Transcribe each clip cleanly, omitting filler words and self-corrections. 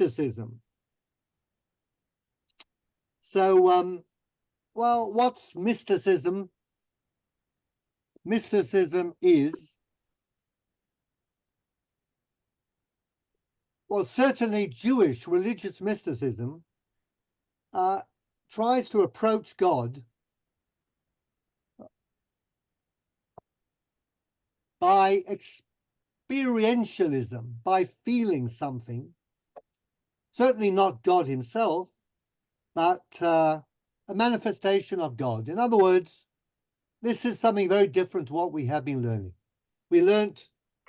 mysticism. So, well, what's mysticism? Mysticism is, well, certainly Jewish religious mysticism tries to approach God by experientialism, by feeling something, certainly not God himself, but a manifestation of God. In other words, this is something very different to what we have been learning. We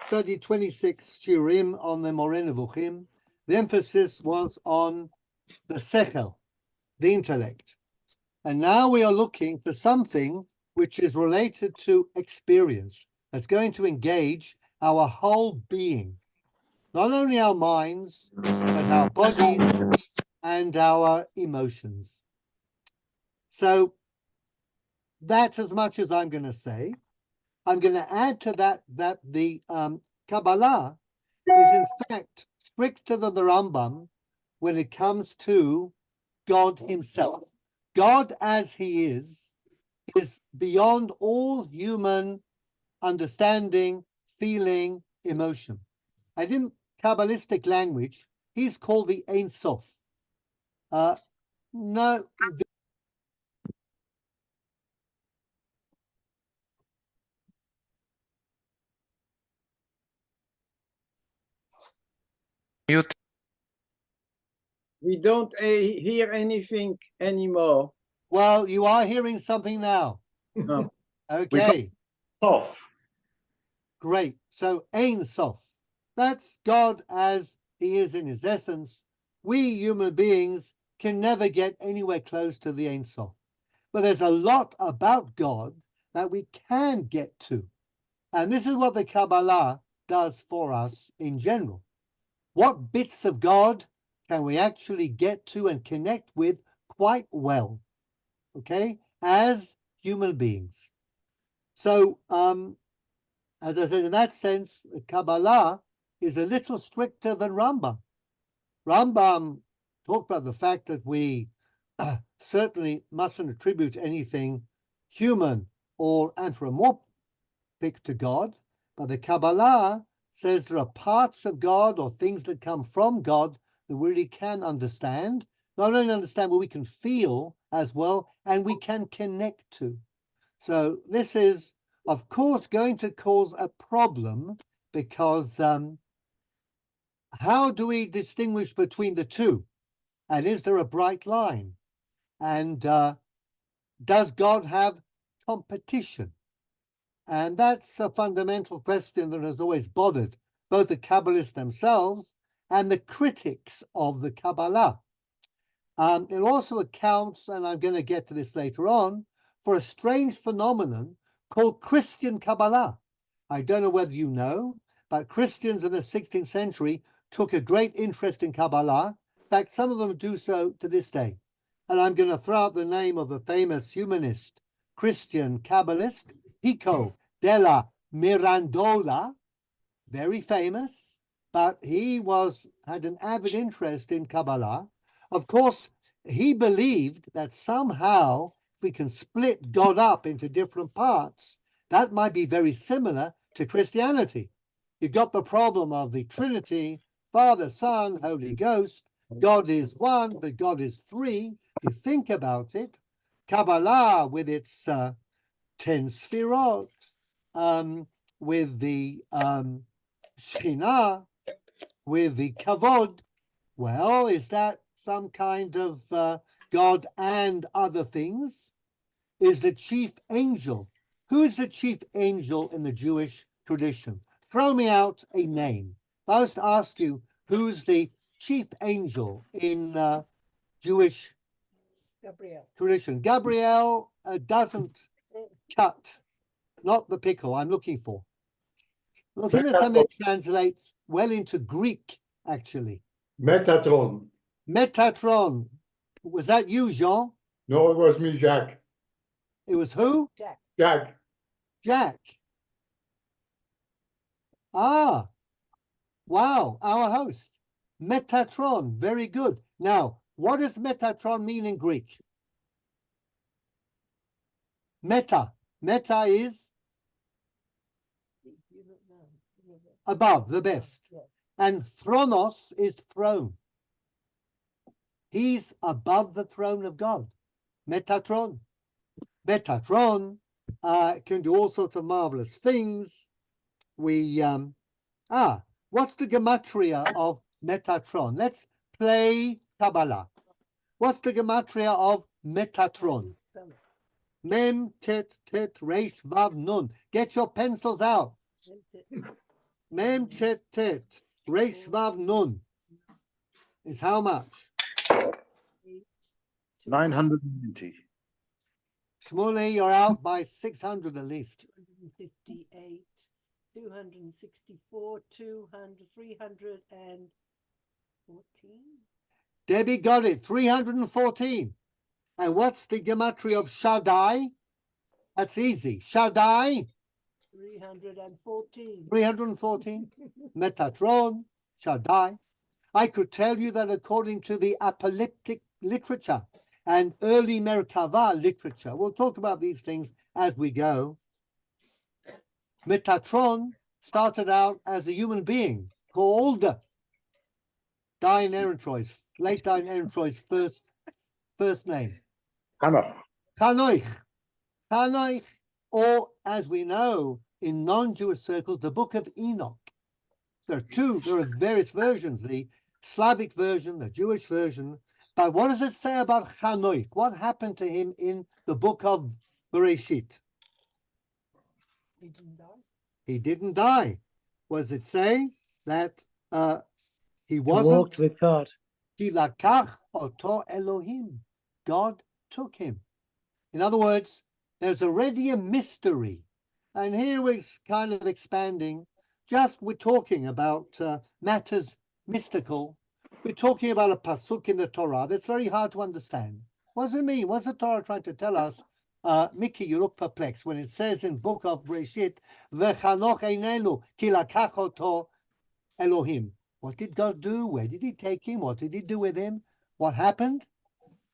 studied 26 shiurim on the Moreh Nevuchim. The emphasis was on the sechel, the intellect. And now we are looking for something which is related to experience, that's going to engage our whole being, not only our minds, but our bodies and our emotions. So that's as much as I'm going to say. I'm going to add to that the Kabbalah is in fact stricter than the Rambam when it comes to God himself. God as he is beyond all human understanding, feeling, emotion. And in Kabbalistic language, he's called the Ein Sof. No. Mute. We don't hear anything anymore. Well, you are hearing something now. No. Okay. Sof. Great. So Ein Sof. That's God as he is in his essence. We human beings can never get anywhere close to the Ein Sof. But there's a lot about God that we can get to. And this is what the Kabbalah does for us in general. What bits of God can we actually get to and connect with quite well, okay, as human beings? So, as I said, in that sense, the Kabbalah is a little stricter than Rambam. Rambam talked about the fact that we certainly mustn't attribute anything human or anthropomorphic to God, but the Kabbalah says there are parts of God or things that come from God that we really can understand, not only understand, but we can feel as well, and we can connect to. So this is, of course, going to cause a problem because how do we distinguish between the two? And is there a bright line? And does God have competition? And that's a fundamental question that has always bothered both the Kabbalists themselves and the critics of the Kabbalah. It also accounts, and I'm going to get to this later on, for a strange phenomenon called Christian Kabbalah. I don't know whether you know, but Christians in the 16th century took a great interest in Kabbalah. In fact, some of them do so to this day. And I'm going to throw out the name of a famous humanist Christian Kabbalist, Pico della Mirandola, very famous, but he had an avid interest in Kabbalah. Of course, he believed that somehow, if we can split God up into different parts, that might be very similar to Christianity. You've got the problem of the Trinity, Father, Son, Holy Ghost. God is one, but God is three. If you think about it, Kabbalah with its 10 Sfirot, with the Shekhinah, with the Kavod, well, is that some kind of God and other things? Is the chief angel? Who is the chief angel in the Jewish tradition? Throw me out a name. If I was to ask you, who's the chief angel in Jewish tradition? Gabriel doesn't cut, not the pickle I'm looking for. Looking at something that translates well into Greek, actually. Metatron. Metatron. Was that you, Jean? No, it was me, Jack. It was who? Jack. Jack. Ah, wow, our host. Metatron, very good. Now, what does Metatron mean in Greek? Meta. Meta is above, the best. And thronos is throne. He's above the throne of God. Metatron. Metatron can do all sorts of marvelous things. What's the gematria of Metatron? Let's play Kabbalah. What's the gematria of Metatron? Mem, tet, tet, resh, vav, nun. Get your pencils out. Mem, tet, tet, resh, vav, nun. Is how much? 990. Shmuley, you're out by 600 at least. 258, 264, 200, 314. Debbie got it, 314. And what's the gematria of Shaddai? That's easy. Shaddai, 314. 314. Metatron, Shaddai. I could tell you that according to the apocalyptic literature and early Merkava literature, we'll talk about these things as we go. Metatron started out as a human being called Dayan Erentroy's, late Dayan Erentroy's first name. Hanoch. Chanoich. Chanoich, or as we know in non-Jewish circles, the book of Enoch. There are various versions, the Slavic version, the Jewish version. But what does it say about Chanoich? What happened to him in the book of Bereshit? He didn't die. He didn't die. What does it say? That he He wasn't. walked with God. Ki lakach oto Elohim. God took him. In other words, there's already a mystery. And here we're kind of expanding. We're talking about matters mystical. We're talking about a pasuk in the Torah that's very hard to understand. What does it mean? What's the Torah trying to tell us? Mickey, you look perplexed when it says in book of Bereshit, V'chanoch einenu ki lakach oto Elohim. What did God do? Where did he take him? What did he do with him? What happened?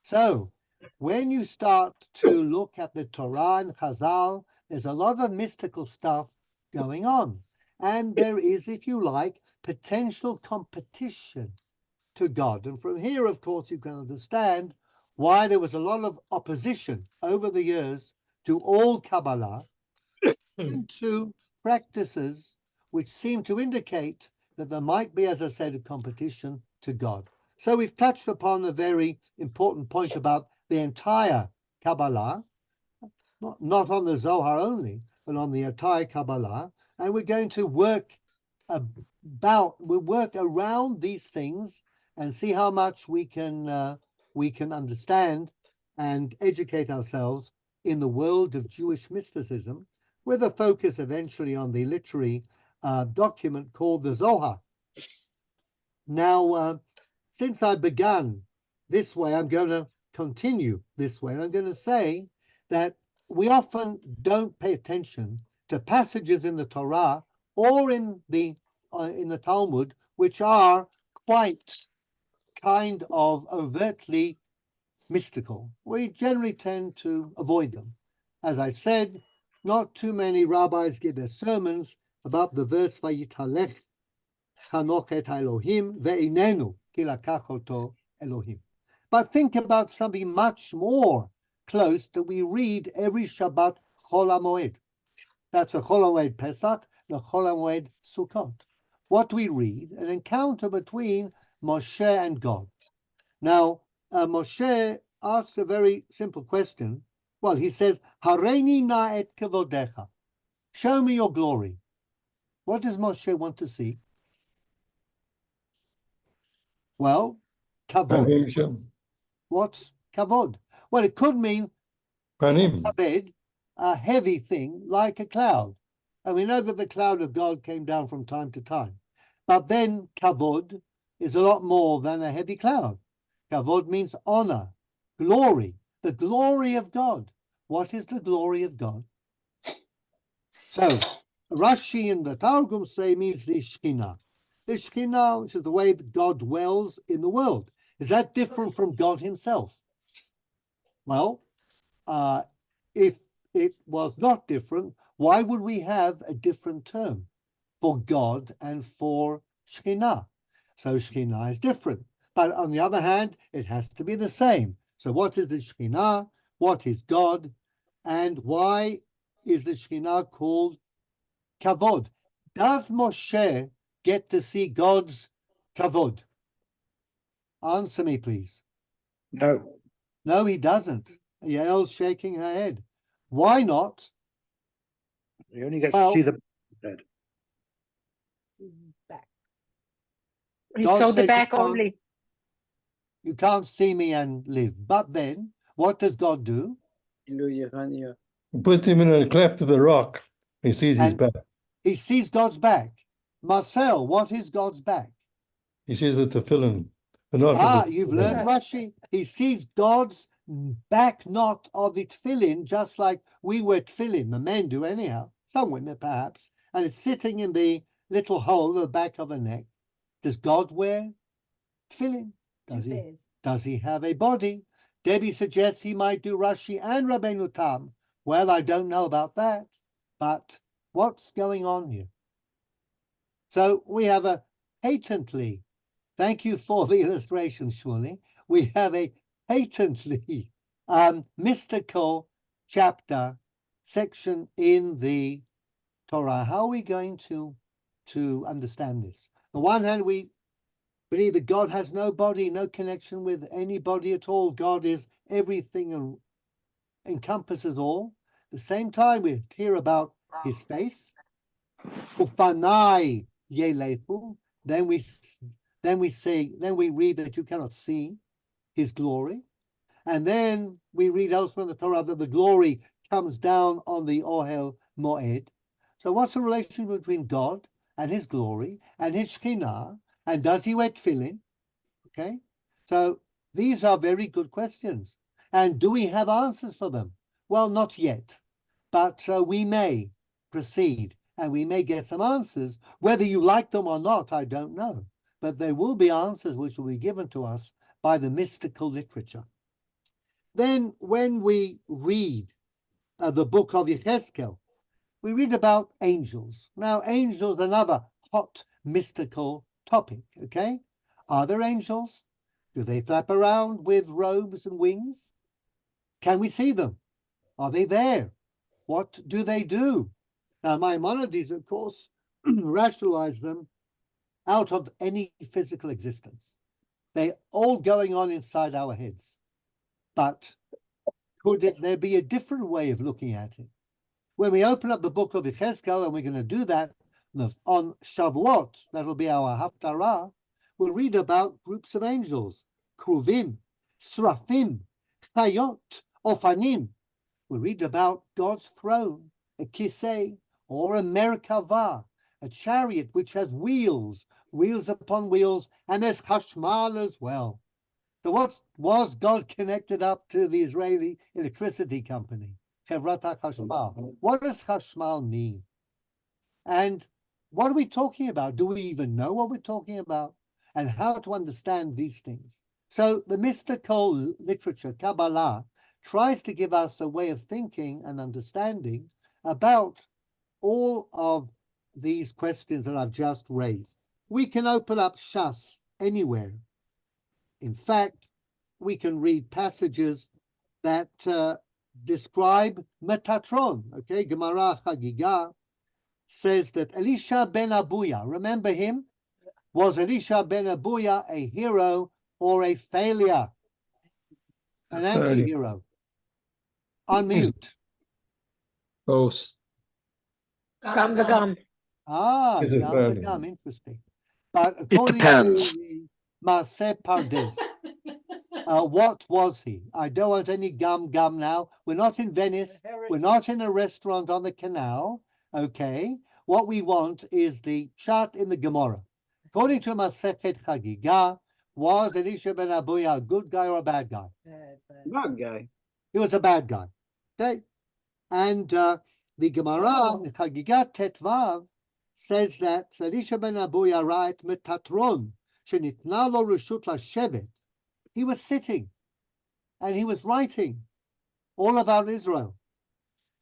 So, when you start to look at the Torah and Chazal, there's a lot of mystical stuff going on. And there is, if you like, potential competition to God. And from here, of course, you can understand why there was a lot of opposition over the years to all Kabbalah and to practices which seem to indicate that there might be, as I said, a competition to God. So we've touched upon a very important point about the entire Kabbalah, not on the Zohar only, but on the entire Kabbalah. And we're going to work around these things and see how much we can understand and educate ourselves in the world of Jewish mysticism, with a focus eventually on the literary document called the Zohar. Now, since I began this way, I'm going to continue this way. And I'm going to say that we often don't pay attention to passages in the Torah or in the Talmud, which are quite kind of overtly mystical. We generally tend to avoid them. As I said, not too many rabbis give their sermons about the verse Vayitalech Chanoch et Elohim ve'inenu ki lakach oto Elohim. But think about something much more close that we read every Shabbat Chol HaMoed. That's a Chol HaMoed Pesach, the Chol HaMoed Sukkot. What we read, an encounter between Moshe and God. Now, Moshe asks a very simple question. Well, he says, Hareini na et kavodecha. Show me your glory. What does Moshe want to see? Well, kavod. Panim. What's kavod? Well, it could mean kaved, a heavy thing like a cloud. And we know that the cloud of God came down from time to time. But then kavod is a lot more than a heavy cloud. Kavod means honor, glory, the glory of God. What is the glory of God? So, Rashi and the Targum say means the Shekhinah. the Shekhinah, which is the way that God dwells in the world. Is that different from God himself? Well, if it was not different, why would we have a different term for God and for Shekhinah? So Shekhinah is different. But on the other hand, it has to be the same. So what is the Shekhinah? What is God? And why is the Shekhinah called Kavod? Does Moshe get to see God's Kavod? Answer me, please. No. No, he doesn't. Yael's shaking her head. Why not? He only gets Well- to see the head. Back. He God saw the said you back can't- only. You can't see me and live. But then, what does God do? Hallelujah. He puts him in a cleft of the rock. He sees his And- back. He sees God's back. Marcel, what is God's back? He sees the tefillin. The knot of the You've tefillin. learned Rashi. He sees God's back knot of the tefillin, just like we wear tefillin, the men do anyhow, some women perhaps, and it's sitting in the little hole at the back of the neck. Does God wear tefillin? Two pairs. Does he have a body? Debbie suggests he might do Rashi and Rabbeinu Tam. Well, I don't know about that, but what's going on here? So we have a patently, thank you for the illustration, Shmuley. We have a patently mystical chapter section in the Torah. How are we going to understand this? On the one hand, we believe that God has no body, no connection with anybody at all. God is everything and encompasses all. At the same time, we hear about his face. Ufanai yelefu. Then we read that you cannot see his glory. And then we read elsewhere in the Torah that the glory comes down on the Ohel Moed. So what's the relation between God and his glory and his Shekhinah? And does he wear tefillin? Okay. So these are very good questions. And do we have answers for them? Well, not yet. But we may proceed and we may get some answers. Whether you like them or not, I don't know. But there will be answers which will be given to us by the mystical literature. Then when we read the book of Yechezkel, we read about angels. Now, angels, another hot mystical topic, okay? Are there angels? Do they flap around with robes and wings? Can we see them? Are they there? What do they do? Now, Maimonides, of course, rationalized them out of any physical existence. They're all going on inside our heads. But could there be a different way of looking at it? When we open up the book of Yechezkel, and we're going to do that on Shavuot, that'll be our Haftarah, we'll read about groups of angels, Kruvim, Srafim, Chayot, Ofanim. We'll read about God's throne, a kisei, or a Merkavah, a chariot which has wheels, wheels upon wheels, and there's Chashmal as well. So what was God connected up to the Israeli electricity company? Chevrat HaChashmal. What does Chashmal mean? And what are we talking about? Do we even know what we're talking about? And how to understand these things? So the mystical literature, Kabbalah, tries to give us a way of thinking and understanding about all of these questions that I've just raised. We can open up Shas anywhere. In fact, we can read passages that describe Metatron. Okay, Gemara Chagiga says that Elisha ben Abuya, remember him? Was Elisha ben Abuya a hero or a failure? An anti-hero? Unmute. Both. Gum the gum. Gam It is failure. the gum, interesting. But according to the Maaseh Pardes, what was he? I don't want any gum now. We're not in Venice. We're not in a restaurant on the canal. Okay. What we want is the pshat in the Gemara. According to Masechet Chagiga, was Elisha ben Abuya a good guy or a bad guy? Bad guy. He was a bad guy. Okay. And the Gemara in Chagiga Tetvav says that Elisha ben Abu Yara et metatron shenitna lo reshut lashevet. He was sitting and he was writing all about Israel.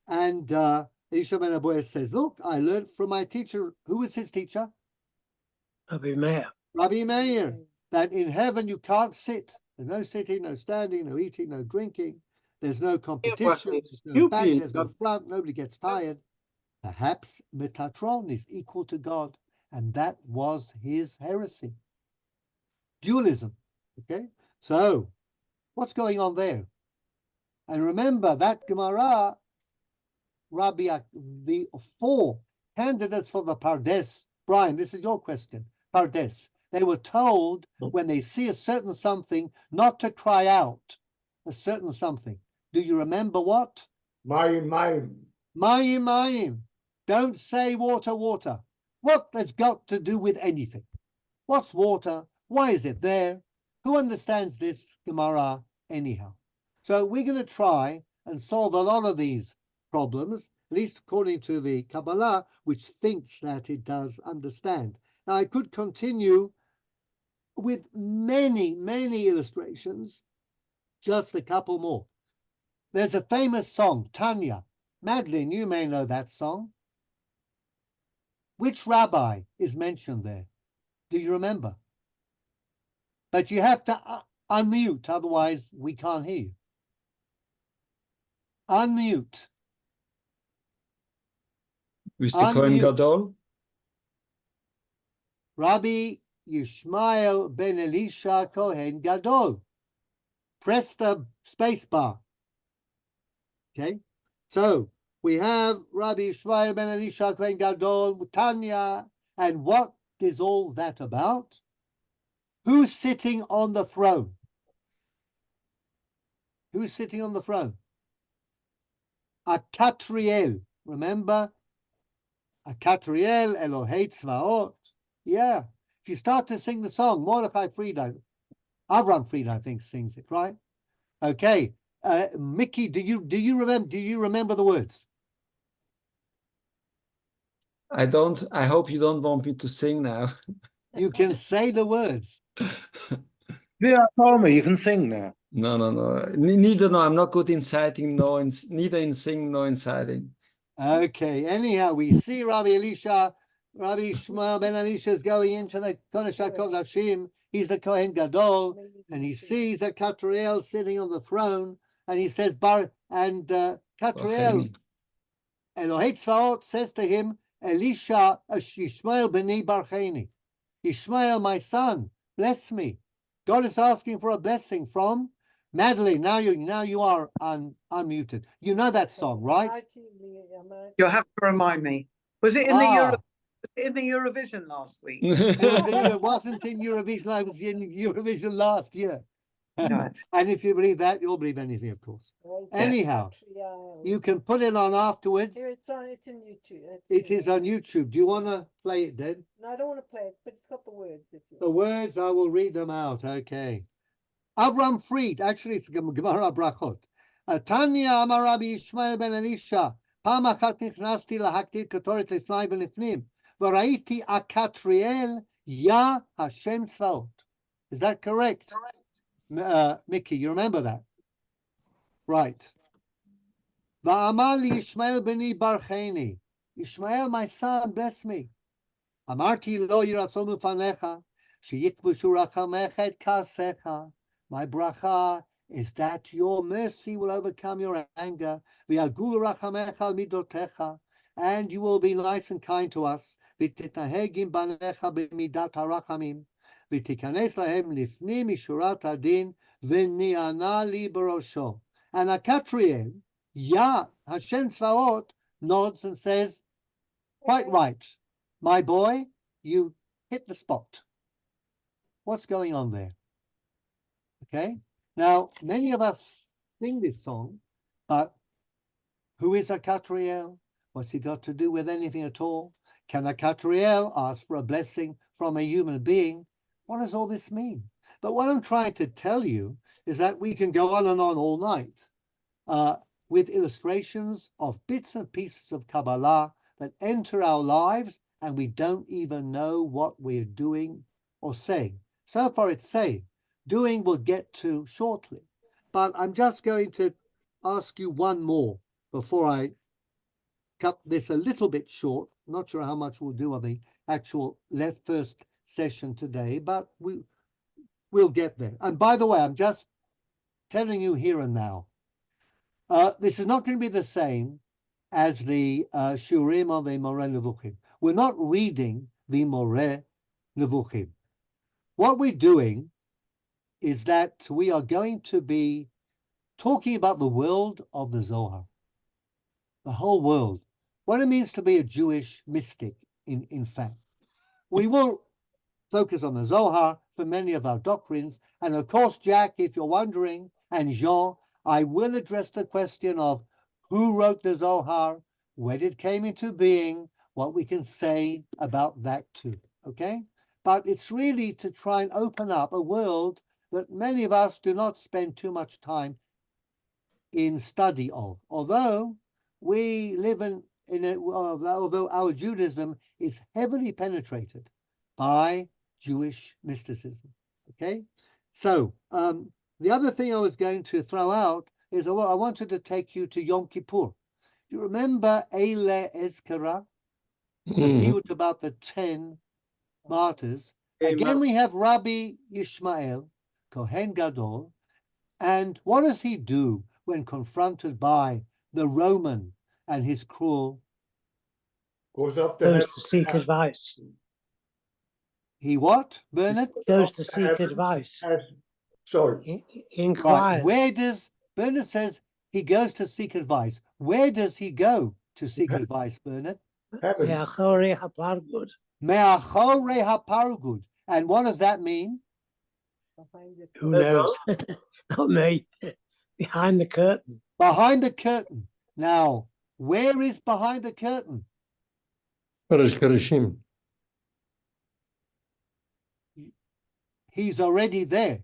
And Elisha ben Abu says, look, I learned from my teacher. Who was his teacher? Rabbi Meir. Rabbi Meir, that in heaven you can't sit. There's no sitting, no standing, no eating, no drinking. There's no competition, there's no back, there's no front, nobody gets tired. Perhaps Metatron is equal to God, and that was his heresy. Dualism, okay? So, what's going on there? And remember, that Gemara, the 4 candidates for the Pardes, Brian, this is your question, Pardes. They were told when they see a certain something not to cry out a certain something. Do you remember what? Mayim, mayim. Mayim, mayim. Don't say water, water. What has got to do with anything? What's water? Why is it there? Who understands this Gemara anyhow? So we're going to try and solve a lot of these problems, at least according to the Kabbalah, which thinks that it does understand. Now, I could continue with many, many illustrations, just a couple more. There's a famous song, Tanya. Madeline, you may know that song. Which rabbi is mentioned there? Do you remember? But you have to unmute, otherwise we can't hear you. Unmute. Mr. Kohen Unmute. Gadol? Rabbi Yishmael ben Elisha Kohen Gadol. Press the space bar. Okay, so we have Rabbi Yishmael ben Elisha Kohen Gadol, Tanya, and what is all that about? Who's sitting on the throne? Who's sitting on the throne? Akatriel. Remember? Akatriel, Elohei Tzvaot. Yeah. If you start to sing the song, Mordechai Friedel, Avram Friedel, I think, sings it, right? Okay. Mickey, do you remember the words? I hope you don't want me to sing now. You can say the words. Yeah, Palmer, you can sing now. No. Neither, no, I'm not good in citing, neither in singing nor in citing. Okay, anyhow, we see Rabbi Shmuel ben Elisha is going into the Kodesh HaKodashim. He's the Kohen Gadol, and he sees a Katriel sitting on the throne, and he says, Katriel, Elohei Tzvaot says to him, Elisha, Yishmael b'ni barcheni. Yishmael, my son, bless me. God is asking for a blessing from Madeline. Now you are unmuted. You know that song, right? You'll have to remind me. Was it in the Eurovision last week? It wasn't in Eurovision. I was in Eurovision last year. Right. And if you believe that, you'll believe anything, of course. Anyhow, you can put it on afterwards. Here it's in YouTube. It is on YouTube. Do you want to play it then? No, I don't want to play it, but it's got the words. The words, I will read them out. Okay. Avram Fried, actually it's Gemara Brachot. Tanya Amar Rabbi Yishmael ben Elisha, פעם אחת נכנסתי להקטיר קטורת לפני ולפנים, וראיתי הקטריאל, יה השם צבאות. Is that correct? Mickey, you remember that? Right. ואמר לי ישמעאל בני ברכני, Ishmael, my son, bless me. אמרתי לו ירצו מפניך, שיכבשו רחמך את כעסך. My bracha is that your mercy will overcome your anger, ויגולו רחמך על מידותיך, and you will be nice and kind to us, ותתנהג עם בניך במידת הרחמים, ותיכנס להם לפנים משורת הדין, ונענה לי בראשו. And Akatriel, Yah, Hashem Tzvaot, nods and says, quite right. My boy, you hit the spot. What's going on there? Okay. Now, many of us sing this song, but who is a Katriel? What's he got to do with anything at all? Can a Katriel ask for a blessing from a human being? What does all this mean? But what I'm trying to tell you is that we can go on and on all night with illustrations of bits and pieces of Kabbalah that enter our lives and we don't even know what we're doing or saying. So far it's saying. Doing we'll get to shortly. But I'm just going to ask you one more before I cut this a little bit short. Not sure how much we'll do on the actual first session today, but we'll get there. And by the way, I'm just telling you here and now, this is not going to be the same as the Shiurim on the Moreh Nevuchim. We're not reading the Moreh Nevuchim. What we're doing is that we are going to be talking about the world of the Zohar, the whole world, what it means to be a Jewish mystic, in fact. We will focus on the Zohar for many of our doctrines. And of course, Jack, if you're wondering, and Jean, I will address the question of who wrote the Zohar, when it came into being, what we can say about that too, okay? But it's really to try and open up a world that many of us do not spend too much time in study of, although we live although our Judaism is heavily penetrated by Jewish mysticism, okay? So the other thing I was going to throw out is I wanted to take you to Yom Kippur. You remember Eile Ezkara, the piyut about the 10 martyrs? Again, we have Rabbi Yishmael, Kohen Gadol, and what does he do when confronted by the Roman and his cruel? Goes to seek advice. He what, Bernard? Goes to seek advice. Sorry. Inquires. Right. Where does, Bernard says he goes to seek advice. Where does he go to seek advice, Bernard? Me'achorei hapargud. Me'achorei hapargud. And what does that mean? Who knows? Not me. Behind the curtain. Behind the curtain. Now, where is behind the curtain? Kodesh Kodeshim. He's already there.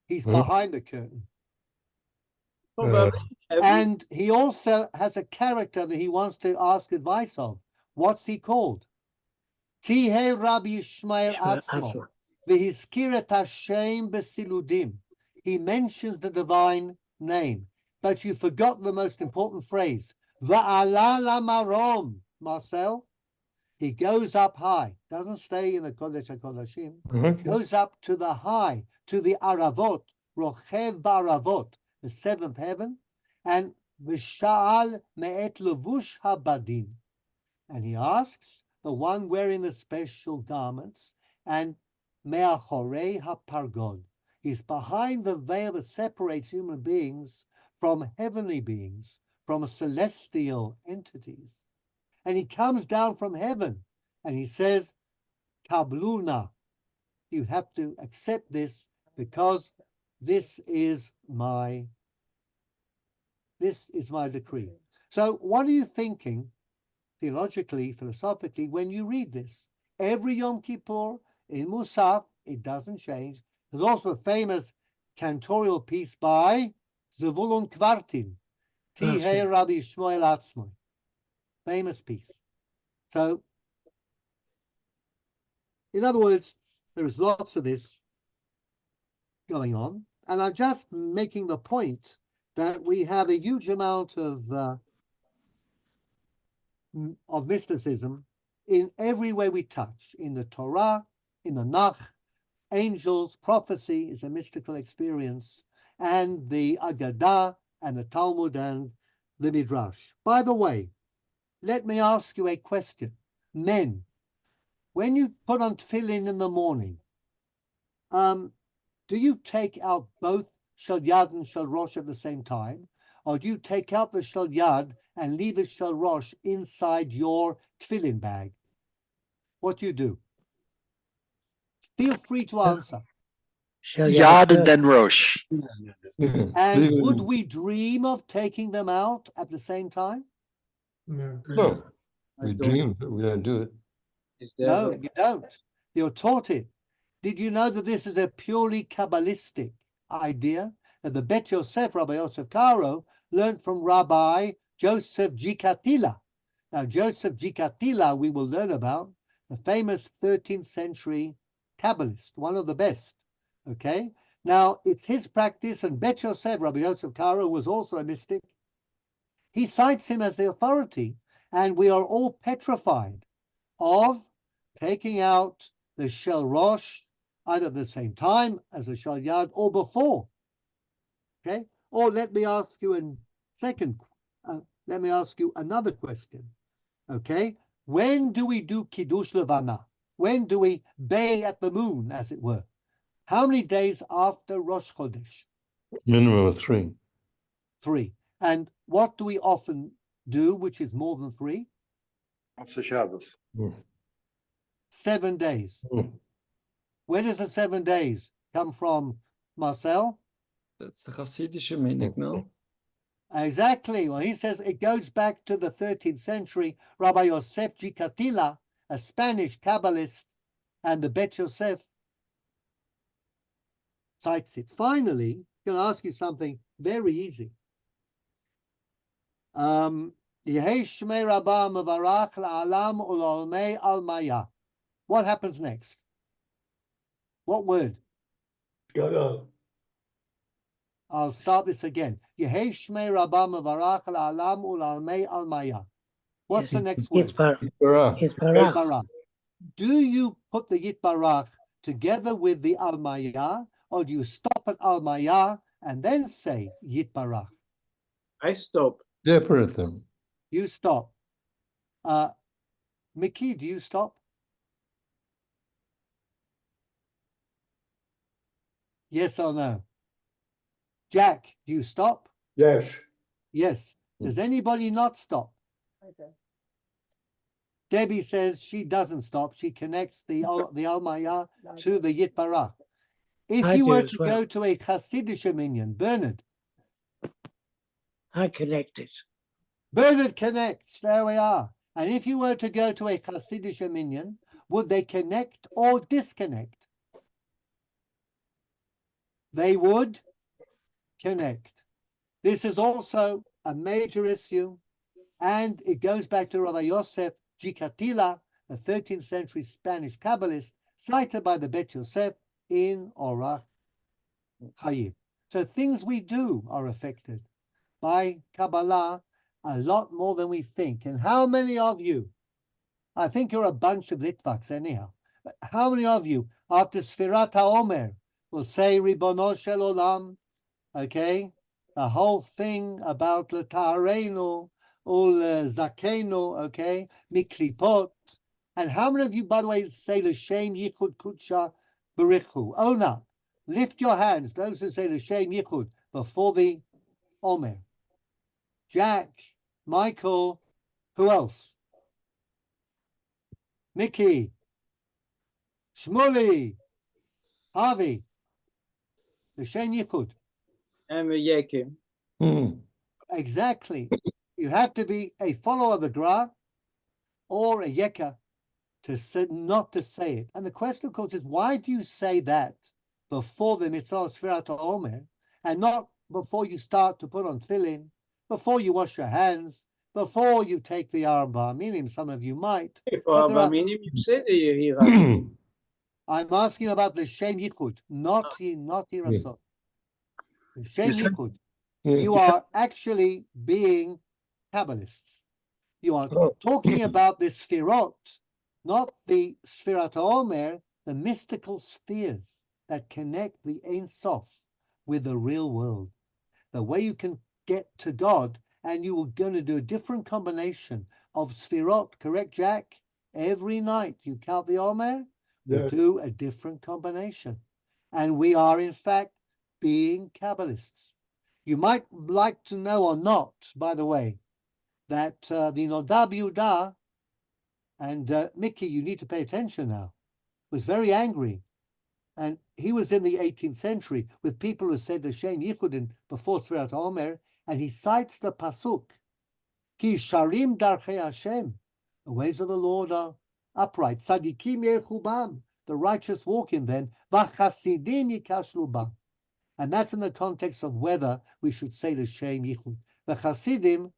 He's behind the curtain. And he also has a character that he wants to ask advice of. What's he called? Tihe Rabbi Yishmael Atzmo. V'hizkiret Hashem b'siludim. He mentions the divine name, but you forgot the most important phrase. Va'ala lamarom. Marcel, he goes up high. Doesn't stay in the Kodesh HaKodashim. Goes up to the high, to the Aravot, Rochev Ba'aravot, the seventh heaven, and V'sha'al me'et levush habadim. And he asks the one wearing the special garments, and me'achorei hapargod. He's behind the veil that separates human beings from heavenly beings, from celestial entities. And he comes down from heaven and he says, Kabluna, you have to accept this because this is my decree. So what are you thinking theologically, philosophically, when you read this? Every Yom Kippur in Musaf, it doesn't change. There's also a famous cantorial piece by Zvulun Kvartin, Tihe Rabbi Shmuel Atzmai. Famous piece. So, in other words, there is lots of this going on. And I'm just making the point that we have a huge amount of mysticism in every way we touch. In the Torah, in the Nach, angels, prophecy is a mystical experience, and the Agadah and the Talmud and the Midrash. By the way, let me ask you a question. Men, when you put on tefillin in the morning, do you take out both Shel Yad and Shel Rosh at the same time? Or do you take out the Shel Yad and leave the Shel Rosh inside your tefillin bag? What do you do? Feel free to answer. Yad and then Rosh. And would we dream of taking them out at the same time? No, we dream, but we don't do it. No, you don't. You're taught it. Did you know that this is a purely Kabbalistic idea that the Bet Yosef, Rabbi Yosef Karo, learned from Rabbi Joseph Gikatila, Now, Joseph Gikatila, we will learn about, the famous 13th century Kabbalist, one of the best. Okay? Now, it's his practice, and Bet Yosef, Rabbi Yosef Karo, who was also a mystic, he cites him as the authority, and we are all petrified of taking out the Shel Rosh either at the same time as the Shel Yad or before. Okay? Or let me ask you another question. Okay? When do we do Kiddush Levana? When do we bay at the moon, as it were? How many days after Rosh Chodesh? Minimum of 3. 3. And what do we often do, which is more than 3? After Shabbos. 7 days. Where does the 7 days come from, Marcel? That's the Hasidische meaning, no? Exactly. Well, he says it goes back to the 13th century. Rabbi Yosef Gikatila, a Spanish Kabbalist, and the Bet Yosef cites it. Finally, I'm going to ask you something very easy. What happens next? What word? Gadol. I'll start this again. What's the next word? Yitbarach. Do you put the Yitbarach together with the Almaya, or do you stop at Almaya and then say Yitbarach? I stop. Separate them. You stop. Mickey, do you stop? Yes or no? Jack, do you stop? Yes. Yes. Does anybody not stop? Okay. Debbie says she doesn't stop. She connects the Almaya to the Yitbarach. If I you do were as to well. go to a Hasidic minion, Bernard connected. connects. There we are. And if you were to go to a Hasidic minion, would they connect or disconnect? They would connect. This is also a major issue, and it goes back to Rabbi Yosef Gikatila, the 13th century Spanish Kabbalist, cited by the Bet Yosef in Orach Chaim. So things we do are affected by Kabbalah a lot more than we think. And how many of you, I think you're a bunch of Litvaks anyhow, but how many of you after Sfirat HaOmer will say Ribono Shel Olam, okay? The whole thing about L'Ta'arenu, Ul Zakenu, okay? Miklipot. And how many of you, by the way, say L'Shem Yichud Kudsha Berichu? Own up. Lift your hands, those who say L'Shem Yichud before the Omer. Jack, Michael, who else? Mickey, Shmuley, Harvey, L'Shem Yichud. I'm a Yekim. Exactly. You have to be a follower of the Gra or a Yeka to say, not to say it. And the question, of course, is why do you say that before the Mitzvah Sfirat HaOmer and not before you start to put on tefillin, before you wash your hands, before you take the arba? Meaning some of you might. But there are, I'm asking about the Shem Yichud, not Yiratzot. The Shem Yichud. You are actually being Kabbalists. You are talking about the Sfirot, not the Sfirat HaOmer, the mystical spheres that connect the Ein Sof with the real world. The way you can get to God, and you are going to do a different combination of Sfirot, correct, Jack? Every night you count the Omer, we do a different combination. And we are, in fact, being Kabbalists. You might like to know or not, by the way, that the Nodab Yehuda, and Mickey, you need to pay attention now, was very angry. And he was in the 18th century with people who said the Shem Yichudin before Sfirat HaOmer, and he cites the Pasuk, Ki Sharim Darchei Hashem, the ways of the Lord are upright. Tzadikim Yechubam, the righteous walk in them. V'chasidim Yikashlu Bam. And that's in the context of whether we should say the Shem Yichud. The Hasidim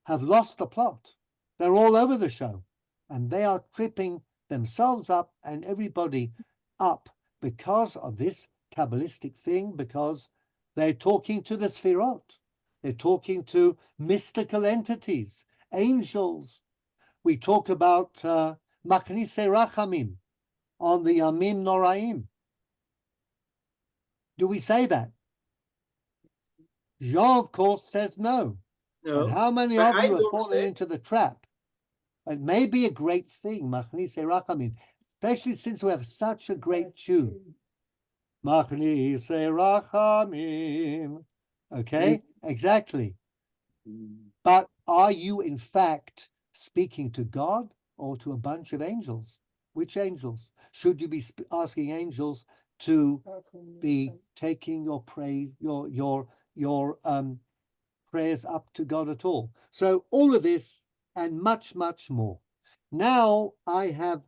have lost the plot. They're all over the show, and they are tripping themselves up and everybody up because of this Kabbalistic thing, because they're talking to the Sfirot. They're talking to mystical entities, angels. We talk about Machnise Rachamim on the Yamim Noraim. Do we say that? Jean, of course, says no. No. But how many I of you have don't fallen say- into the trap? It may be a great thing, Machnise Rachamim, especially since we have such a great tune. Machnise Rachamim. Okay, exactly. But are you in fact speaking to God or to a bunch of angels? Which angels? Should you be asking angels to be taking your prayers up to God at all? So all of this and much, much more. Now I have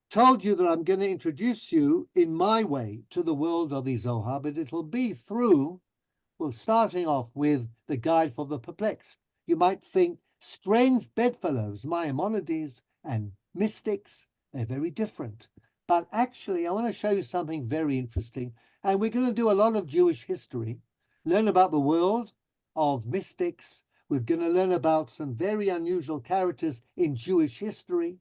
told you that I'm going to introduce you in my way to the world of the Zohar, but it'll be through, well, starting off with the Guide for the Perplexed. You might think strange bedfellows, Maimonides and mystics, they're very different. But actually, I want to show you something very interesting. And we're going to do a lot of Jewish history, learn about the world of mystics. We're going to learn about some very unusual characters in Jewish history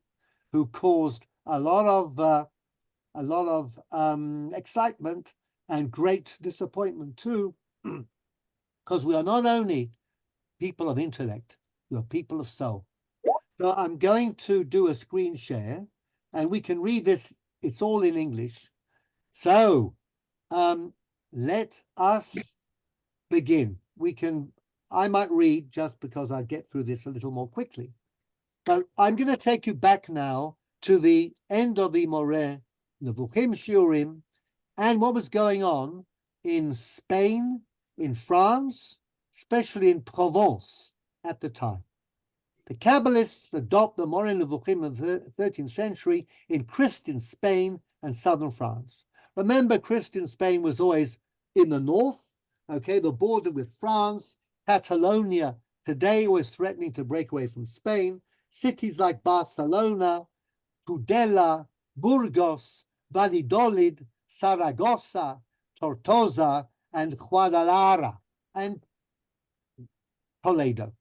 who caused a lot of excitement and great disappointment too, because we are not only people of intellect, we are people of soul. So I'm going to do a screen share, and we can read this. It's all in English. So let us begin. I might read just because I'll get through this a little more quickly. But I'm going to take you back now to the end of the Moreh Nevuchim Shiurim and what was going on in Spain, in France, especially in Provence at the time. The Kabbalists adopt the Moreh Nevuchim of the 13th century in Christian Spain and southern France. Remember, Christian Spain was always in the north, okay, the border with France. Catalonia today was threatening to break away from Spain. Cities like Barcelona, Tudela, Burgos, Valladolid, Saragossa, Tortosa, and Guadalajara, and Toledo.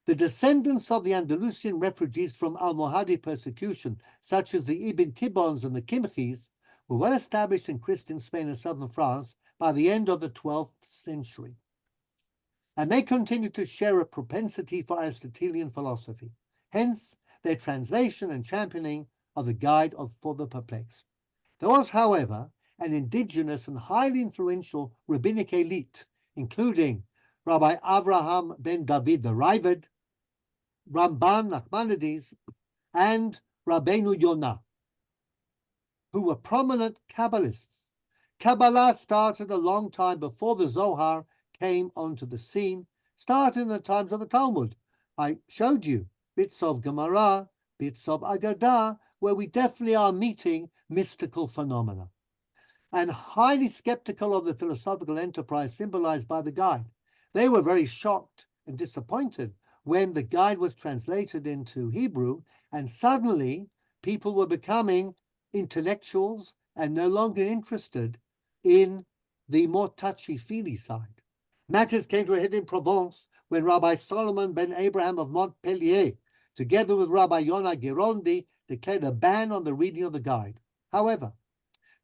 The descendants of the Andalusian refugees from Almohade persecution, such as the Ibn Tibbons and the Kimchis, were well established in Christian Spain and southern France by the end of the 12th century. And they continued to share a propensity for Aristotelian philosophy. Hence, their translation and championing of the Guide for the Perplexed. There was, however, an indigenous and highly influential rabbinic elite, including Rabbi Avraham ben David the Ravid, Ramban Nachmanides, and Rabbeinu Yonah, who were prominent Kabbalists. Kabbalah started a long time before the Zohar came onto the scene, started in the times of the Talmud. I showed you bits of Gemara, bits of Agadah, where we definitely are meeting mystical phenomena. And highly skeptical of the philosophical enterprise symbolized by the Guide. They were very shocked and disappointed when the Guide was translated into Hebrew, and suddenly people were becoming intellectuals and no longer interested in the more touchy-feely side. Matters came to a head in Provence when Rabbi Solomon ben Abraham of Montpellier, together with Rabbi Yonah Girondi, declared a ban on the reading of the Guide. However,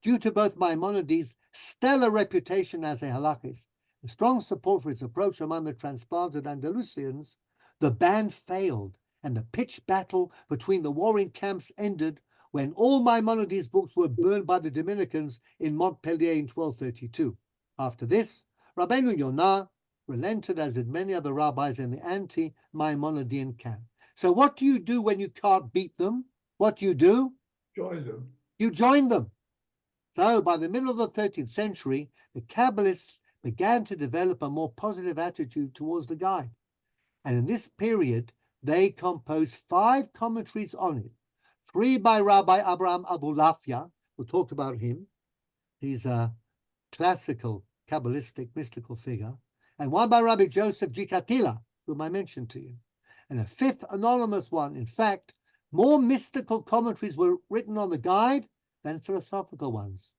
due to both Maimonides' stellar reputation as a halachist and strong support for its approach among the transplanted Andalusians, the ban failed, and the pitched battle between the warring camps ended when all Maimonides' books were burned by the Dominicans in Montpellier in 1232. After this, Rabbeinu Yonah relented, as did many other rabbis in the anti-Maimonidean camp. So what do you do when you can't beat them? What do? Join them. You join them. So by the middle of the 13th century, the Kabbalists began to develop a more positive attitude towards the Guide. And in this period, they composed 5 commentaries on it. 3 by Rabbi Abraham Abulafia, we'll talk about him. He's a classical Kabbalistic mystical figure. And 1 by Rabbi Joseph Gikatila, whom I mentioned to you. and a fifth anonymous one. In fact, more mystical commentaries were written on the guide than philosophical ones.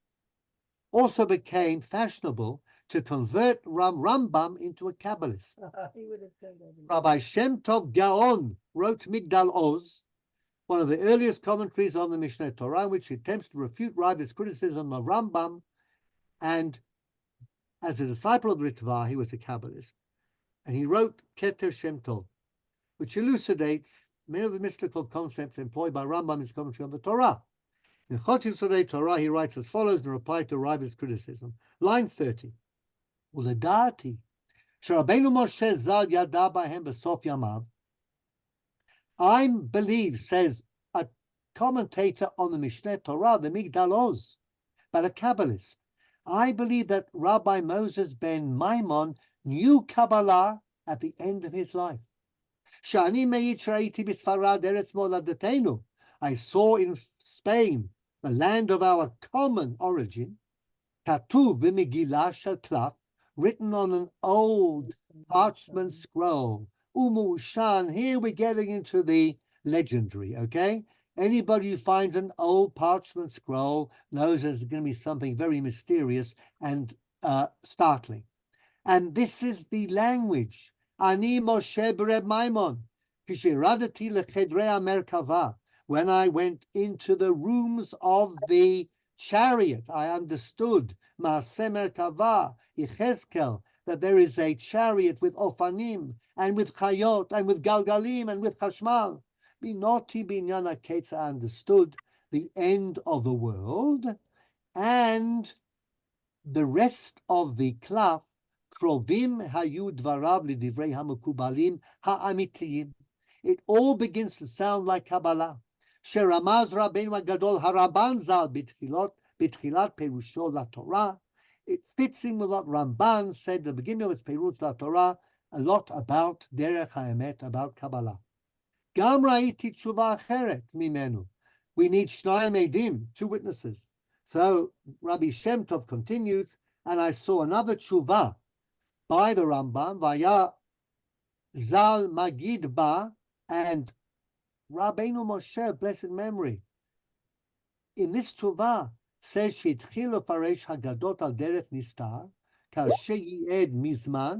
Also became fashionable to convert Rambam into a Kabbalist. He would have turned over. Rabbi Shem Tov Gaon wrote Migdal Oz, one of the earliest commentaries on the Mishneh Torah, in which he attempts to refute Rabi's criticism of Rambam. And as a disciple of the Ritva, he was a Kabbalist. And he wrote Keter Shem Tov, which elucidates many of the mystical concepts employed by Rambam in his commentary on the Torah. In Chot Yisodei Torah, he writes as follows in reply to Rabi's criticism. Line 30. Uledati, Sh'Rabbeinu Moshe Zal Yada Bahem B'Sof Yamav. I believe, says a commentator on the Mishneh Torah, the Migdal Oz, but a Kabbalist. I believe that Rabbi Moses ben Maimon knew Kabbalah at the end of his life. Shani me'it sh'ra'iti b'Sfarad eretz moladetenu. I saw in Spain, the land of our common origin, Katuv b'Megillah shel Klaf, written on an old parchment scroll. Umushan, here we're getting into the legendary, okay? Anybody who finds an old parchment scroll knows there's going to be something very mysterious and startling. And this is the language. Ani Moshe Bereb Maimon, Kishiradati lechedrei Merkava. When I went into the rooms of the chariot, I understood Maaseh Merkava, Yechezkel, that there is a chariot with ofanim, and with chayot, and with galgalim, and with chashmal. Binoti binyana ketz, I understood the end of the world, and the rest of the klaf, krovim hayu dvarav lidivrei hamukubalim ha'amitiyim. It all begins to sound like Kabbalah. Sheramaz Rabbeinu Gadol Haraban Zal bitchilat perusho laTorah. It fits in with what Ramban said at the beginning of its Perush laTorah, a lot about Derech HaEmet, about Kabbalah. Gam ra'iti tshuva acheret mimenu. We need shnayim edim, two witnesses. So Rabbi Shem Tov continues, and I saw another tshuva by the Rambam, Vaya Zal Magid Ba, and Rabbeinu Moshe, blessed memory, in this tshuva says שהתחיל לפרש הגדות על דרך נסתר, כאשר ייעד מזמן,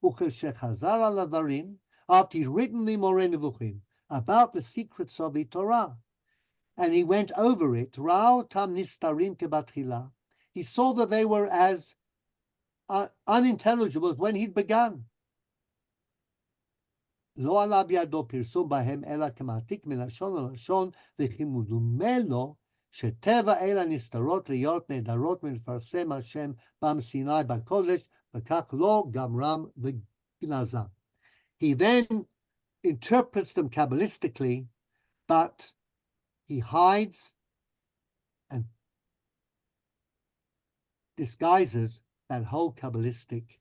וכשחזר על הדברים, after he'd written the Moreh Nevuchim about the secrets of the Torah, and he went over it, ראה אותם נסתרים כבתחילה. He saw that they were as unintelligible as when he'd begun. לא עלה בידו פרסום בהם אלא כמעתיק מלשון ללשון, וכי מדומה לו שטבע אלה נסתרות להיות נהדרות מלפרסם השם פעם סיני בקודש, וכך לא גמרם וגנזם. He then interprets them Kabbalistically, but he hides and disguises that whole Kabbalistic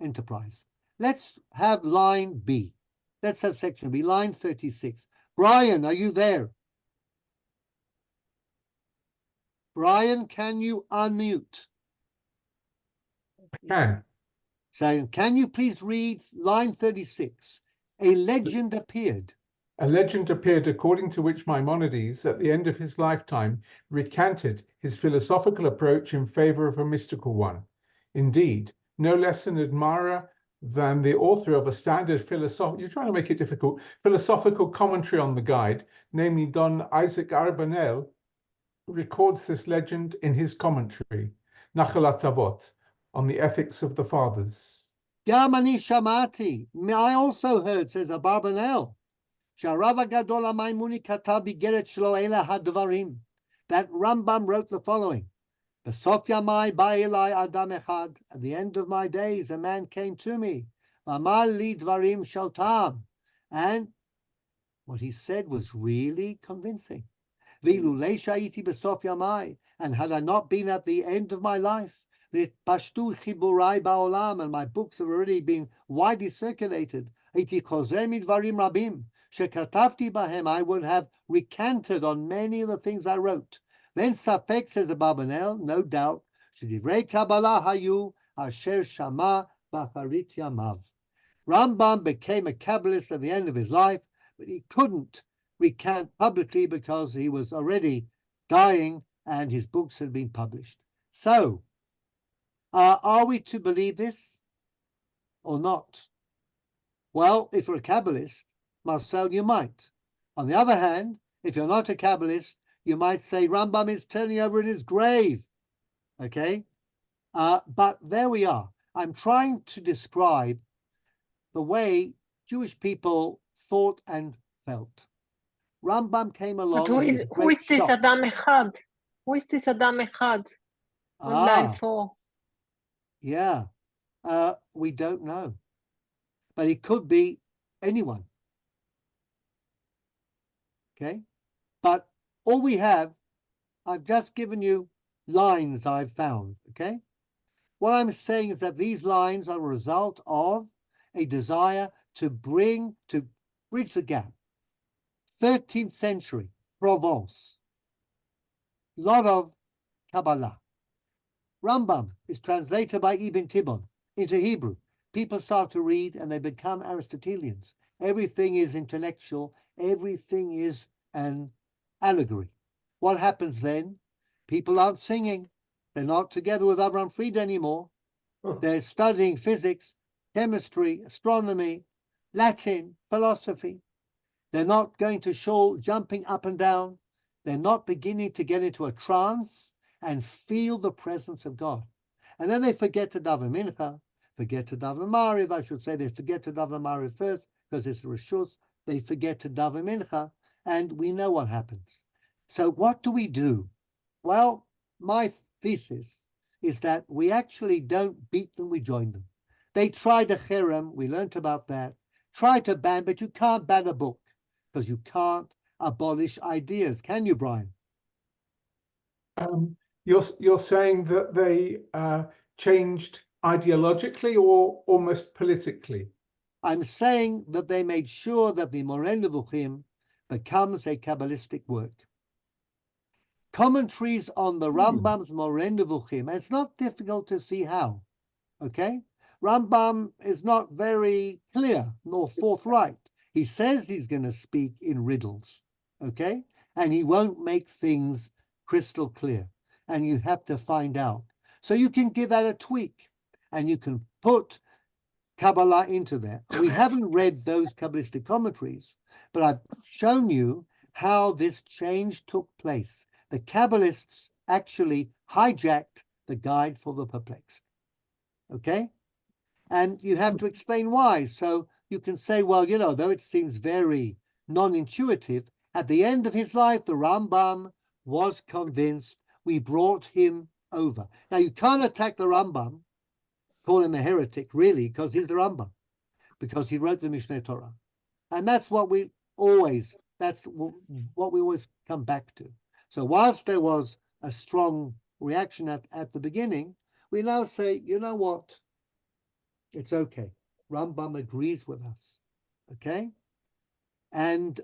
enterprise. Let's have line B. Let's have section B, line 36. Brian, are you there? Brian, can you unmute? Can. So can you please read line 36? A legend appeared. A legend appeared according to which Maimonides, at the end of his lifetime, recanted his philosophical approach in favor of a mystical one. Indeed, no less an admirer than the author of a standard you're trying to make it difficult, philosophical commentary on the guide, namely Don Isaac Arbanel, records this legend in his commentary, Nachalat Avot, on the ethics of the fathers. Gam ani shamati. I also heard, says Abarbanel, Sharav Gadol HaMaimoni katav b'geret shlo ela hadvarim. That Rambam wrote the following: B'sof yamai ba elai adam echad. At the end of my days, a man came to me. V'amar li dvarim shel ta'am. And what he said was really convincing. V'ilulei sha'iti b'sof yamai. And had I not been at the end of my life, Pashtu chiburai ba'olam, and my books have already been widely circulated. Iti chozer midvarim rabim shekatavti bahem. I would have recanted on many of the things I wrote. Then Safek, says Abarbanel, no doubt, shedivrei Kabbalah hayu asher shama b'acharit yamav. Rambam became a Kabbalist at the end of his life, but he couldn't recant publicly because he was already dying and his books had been published. So, are we to believe this or not? Well, if you're a Kabbalist, Marcel, you might. On the other hand, if you're not a Kabbalist, you might say Rambam is turning over in his grave. Okay? But there we are. I'm trying to describe the way Jewish people thought and felt. Rambam came But along. who and he was is a who great is this shock. Adam Echad? Who is this Adam Echad on line 4? Yeah. We don't know. But it could be anyone. Okay? But all we have, I've just given you lines I've found. Okay? What I'm saying is that these lines are a result of a desire to bridge the gap. 13th century, Provence. Lot of Kabbalah. Rambam is translated by Ibn Tibbon into Hebrew. People start to read and they become Aristotelians. Everything is intellectual. Everything is an allegory. What happens then? People aren't singing. They're not together with Avram Fried anymore. They're studying physics, chemistry, astronomy, Latin, philosophy. They're not going to shul, jumping up and down. They're not beginning to get into a trance and feel the presence of God. And then they forget to daven mincha, forget to daven mariv. I should say they forget to daven mariv first because it's a reshus. They forget to daven mincha, and we know what happens. So what do we do? Well, my thesis is that we actually don't beat them, we join them. They tried a cherem, we learned about that. Try to ban, but you can't ban a book because you can't abolish ideas, can you, Brian? You're saying that they changed ideologically or almost politically? I'm saying that they made sure that the Moreh Nevuchim becomes a Kabbalistic work. Commentaries on the Rambam's Moreh Nevuchim, and it's not difficult to see how, okay? Rambam is not very clear nor forthright. He says he's going to speak in riddles, okay? And he won't make things crystal clear. And you have to find out. So you can give that a tweak and you can put Kabbalah into there. We haven't read those Kabbalistic commentaries, but I've shown you how this change took place. The Kabbalists actually hijacked the Guide for the Perplexed, okay? And you have to explain why. So you can say, well, you know, though it seems very non-intuitive, at the end of his life, the Rambam was convinced. We brought him over. Now, you can't attack the Rambam, call him a heretic, really, because he's the Rambam, because he wrote the Mishneh Torah. And that's what we always come back to. So whilst there was a strong reaction at the beginning, we now say, you know what? It's okay. Rambam agrees with us, okay? And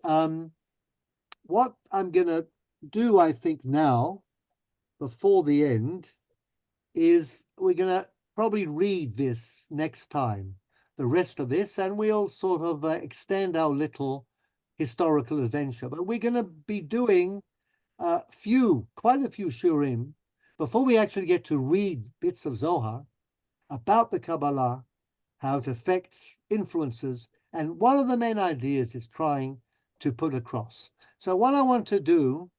what I'm going to do, I think now, before the end, is we're going to probably read this next time, the rest of this, and we'll sort of extend our little historical adventure. But we're going to be doing quite a few shiurim before we actually get to read bits of Zohar about the Kabbalah, how it affects, influences, and one of the main ideas is trying to put across. So what I want to do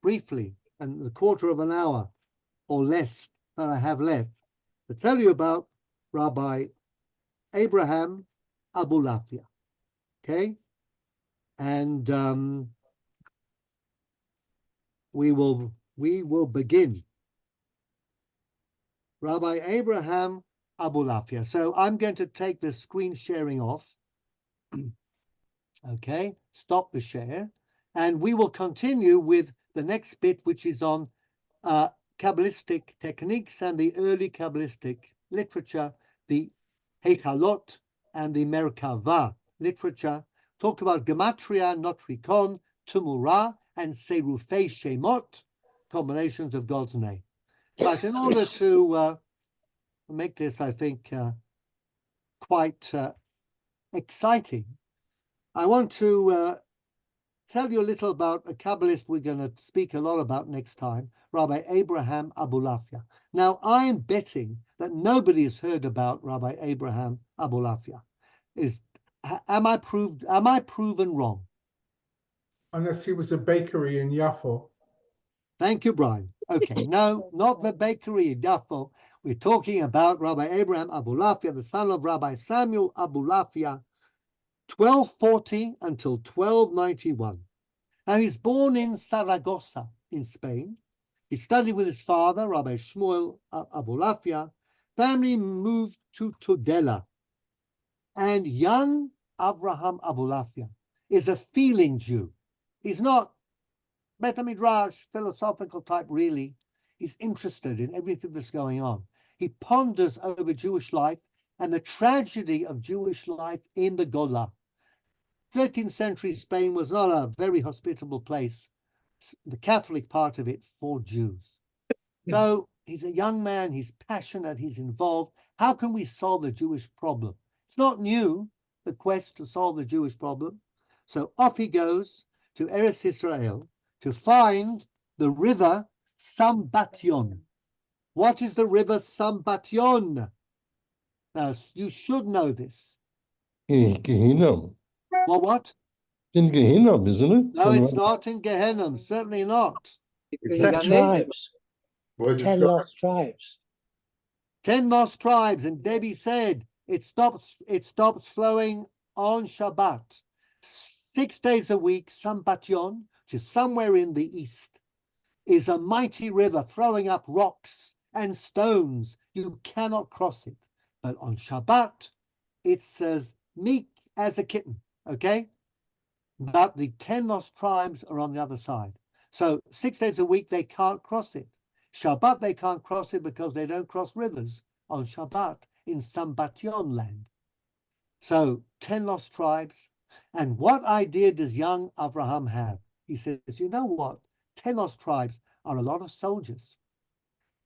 briefly, in the quarter of an hour or less that I have left, to tell you about Rabbi Abraham Abulafia, okay? And we will begin. Rabbi Abraham Abulafia. So I'm going to take the screen sharing off. Okay, stop the share. And we will continue with the next bit, which is on Kabbalistic techniques and the early Kabbalistic literature, the Hechalot and the Merkava literature. Talk about Gematria, Notrikon, Tumura, and Serufei Shemot, combinations of God's name. But in order to make this, I think, quite exciting, I want to tell you a little about a Kabbalist we're going to speak a lot about next time, Rabbi Abraham Abulafia. Now, I am betting that nobody has heard about Rabbi Abraham Abulafia. Am I proven wrong? Unless he was a bakery in Yafo. Thank you, Brian. Okay, no, not the bakery in Yafo. We're talking about Rabbi Abraham Abulafia, the son of Rabbi Samuel Abulafia, 1240 until 1291. Now, he's born in Saragossa in Spain. He studied with his father, Rabbi Shmuel Abulafia. Family moved to Tudela. And young Avraham Abulafia is a feeling Jew. He's not Bet Midrash, philosophical type, really. He's interested in everything that's going on. He ponders over Jewish life and the tragedy of Jewish life in the Gola. 13th century Spain was not a very hospitable place, the Catholic part of it, for Jews. So he's a young man, he's passionate, he's involved. How can we solve the Jewish problem? It's not new, the quest to solve the Jewish problem. So off he goes to Eretz Israel to find the river Sambation. What is the river Sambation? Now, you should know this. Gehinnom. Well, what? In Gehinnom, isn't it? No, it's not in Gehenna, certainly not. It's The Gan Eden. tribes, Was it 10 lost tribes. 10 lost tribes, and Debbie said it stops flowing on Shabbat. 6 days a week, Sambation, which is somewhere in the east, is a mighty river throwing up rocks and stones. You cannot cross it. But on Shabbat, it's as meek as a kitten, okay? But the 10 lost tribes are on the other side. So 6 days a week, they can't cross it. Shabbat, they can't cross it because they don't cross rivers on Shabbat in Sambation land. So 10 lost tribes. And what idea does young Avraham have? He says, you know what? 10 lost tribes are a lot of soldiers.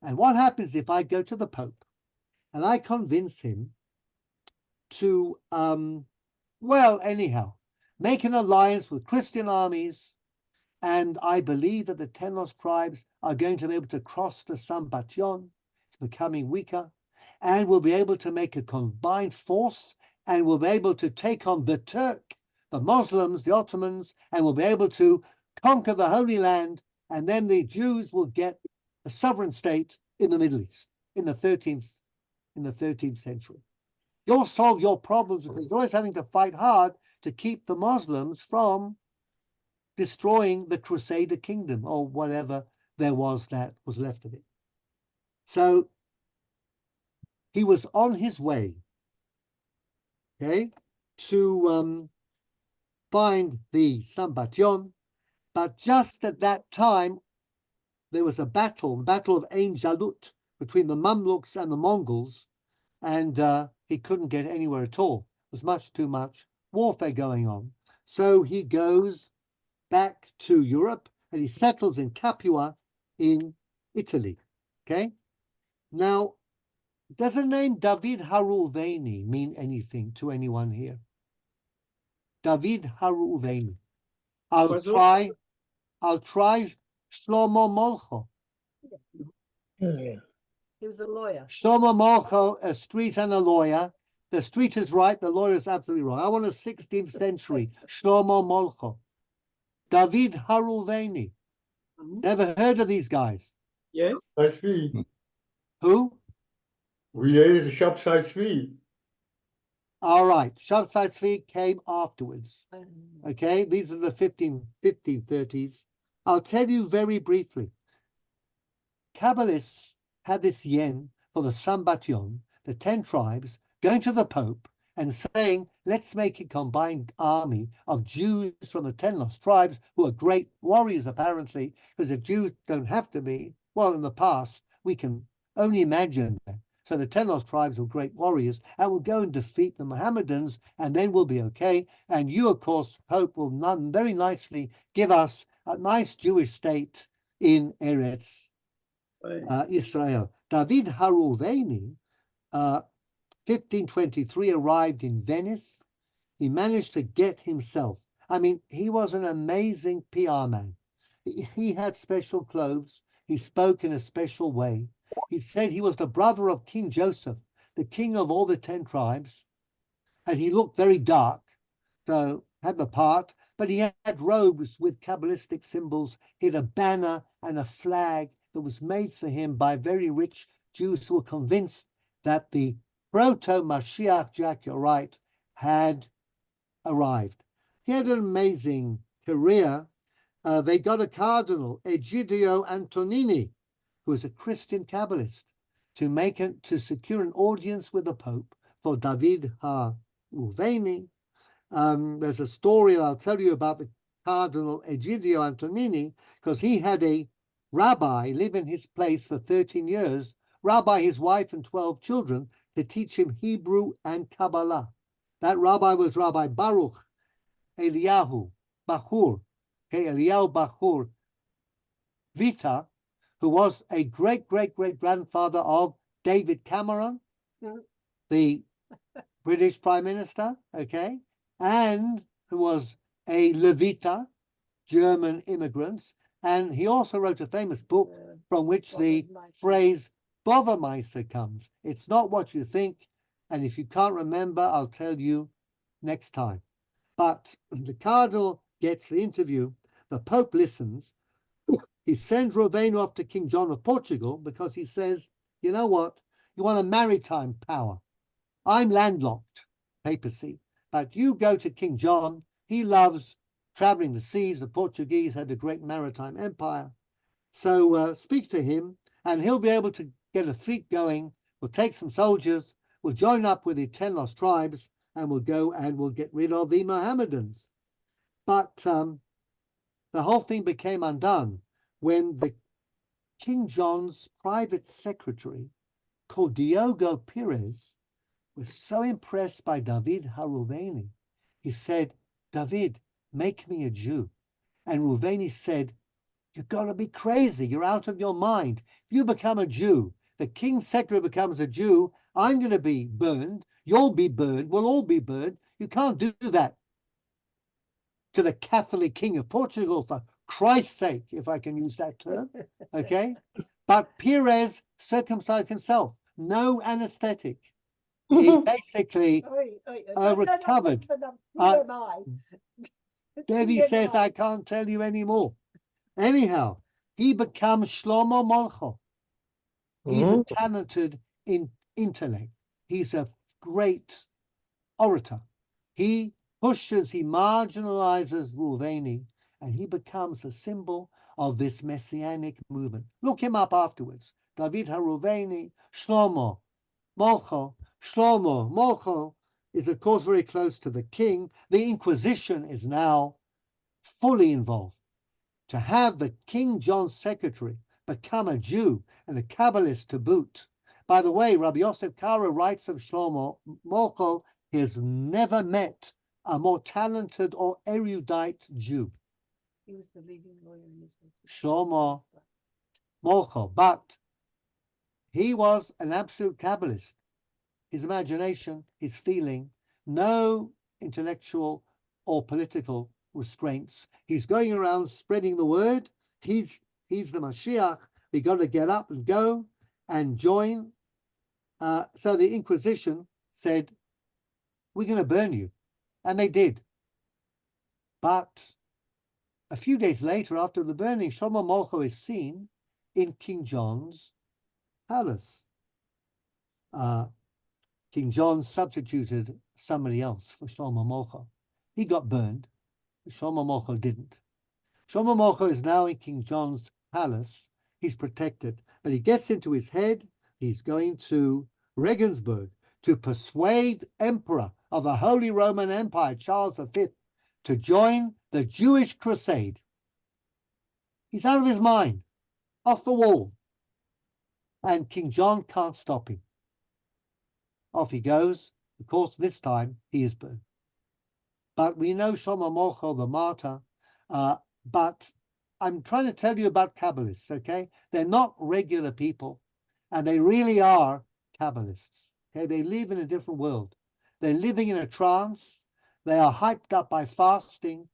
And what happens if I go to the Pope and I convince him to, make an alliance with Christian armies, and I believe that the 10 lost tribes are going to be able to cross the Sambation. It's becoming weaker, and we'll be able to make a combined force, and we'll be able to take on the Turk, the Muslims, the Ottomans, and we'll be able to conquer the Holy Land, and then the Jews will get a sovereign state in the Middle East in the 13th century. You'll solve your problems because you're always having to fight hard to keep the Muslims from destroying the Crusader kingdom or whatever there was that was left of it. So he was on his way, okay, to find the Sambation, but just at that time, there was a battle, the Battle of Ain Jalut, between the Mamluks and the Mongols, and he couldn't get anywhere at all. There was too much warfare going on. So he goes back to Europe and he settles in Capua in Italy. Okay? Now, does the name David Haruveni mean anything to anyone here? David Haruveni. I'll try Shlomo Molcho. Yeah. He was a lawyer. Shlomo Molcho, a street and a lawyer. The street is right, the lawyer is absolutely wrong. I want a 16th century Shlomo Molcho. David Haruveni. Never heard of these guys. Yes. Tzvi. Who? We ate Shabsai Tzvi. All right. Shabsai Tzvi came afterwards. Okay, these are the 1530s. I'll tell you very briefly. Kabbalists had this yen for the Sambation, the 10 tribes, going to the Pope and saying, let's make a combined army of Jews from the 10 lost tribes who are great warriors, apparently, because if Jews don't have to be, well, in the past, we can only imagine that. So the 10 lost tribes were great warriors, and we'll go and defeat the Mohammedans, and then we'll be okay. And you, of course, Pope, will very nicely give us a nice Jewish state in Eretz Israel. David Haruveni, 1523, arrived in Venice. he managed to get himself. I mean, he was an amazing PR man. He had special clothes. He spoke in a special way. He said he was the brother of King Joseph, the king of all the 10 tribes. And he looked very dark, so had the part, but he had robes with Kabbalistic symbols. He had a banner and a flag that was made for him by very rich Jews who were convinced that the proto-Mashiach, Jack, you're right, had arrived. He had an amazing career. They got a cardinal, Egidio Antonini, who was a Christian Kabbalist, to secure an audience with the Pope for David ha-Ruveni. There's a story I'll tell you about the Cardinal Egidio Antonini, because he had a rabbi live in his place for 13 years, rabbi, his wife, and 12 children, to teach him Hebrew and Kabbalah. That rabbi was Rabbi Baruch Eliyahu Bachur, Eliyahu Bachur Vita, who was a great-great-great-grandfather of David Cameron, the British Prime Minister, okay, and who was a Levita, German immigrants, and he also wrote a famous book from which the phrase Bothermeister comes. It's not what you think, and if you can't remember, I'll tell you next time. But the Cardinal gets the interview, the Pope listens, he sends Roveno off to King John of Portugal because he says, you know what, you want a maritime power. I'm landlocked, papacy, but you go to King John. He loves traveling the seas. The Portuguese had a great maritime empire. So speak to him and he'll be able to get a fleet going. We'll take some soldiers. We'll join up with the 10 lost tribes and we'll go and we'll get rid of the Mohammedans. But the whole thing became undone when the King John's private secretary called Diogo Pires was so impressed by David ha-Ruveni. He said, David, make me a Jew. And Ruveni said, you've got to be crazy. You're out of your mind. If you become a Jew, the king's secretary becomes a Jew, I'm going to be burned. You'll be burned. We'll all be burned. You can't do that to the Catholic King of Portugal, for Christ's sake, if I can use that term, okay? But Pires circumcised himself. No anesthetic. He basically recovered. Debbie says I can't tell you anymore. Anyhow, he becomes Shlomo Molcho. He's a talented intellect. He's a great orator. He pushes, he marginalizes Ruveni, and he becomes a symbol of this messianic movement. Look him up afterwards. David ha-Ruveni, Shlomo Molcho. Shlomo Molcho is, of course, very close to the king. The Inquisition is now fully involved. To have the King John's secretary become a Jew and a Kabbalist to boot. By the way, Rabbi Yosef Karo writes of Shlomo Molcho, he has never met a more talented or erudite Jew. He was the leading lawyer in Israel. Shlomo Molcho, but he was an absolute Kabbalist. His imagination, his feeling, no intellectual or political restraints. He's going around spreading the word. He's the Mashiach. We got to get up and go and join. So the Inquisition said, we're going to burn you. And they did. But a few days later, after the burning, Shlomo Molcho is seen in King John's palace. King John substituted somebody else for Shlomo Molcho. He got burned. Shlomo Molcho didn't. Shlomo Molcho is now in King John's palace. He's protected, but he gets into his head. He's going to Regensburg to persuade Emperor of the Holy Roman Empire, Charles V, to join the Jewish crusade. He's out of his mind, off the wall. And King John can't stop him. Off he goes. Of course, this time he is burned. But we know Shlomo Molcho, the martyr. But I'm trying to tell you about Kabbalists, okay? They're not regular people, and they really are Kabbalists. Okay, they live in a different world. They're living in a trance. They are hyped up by fasting,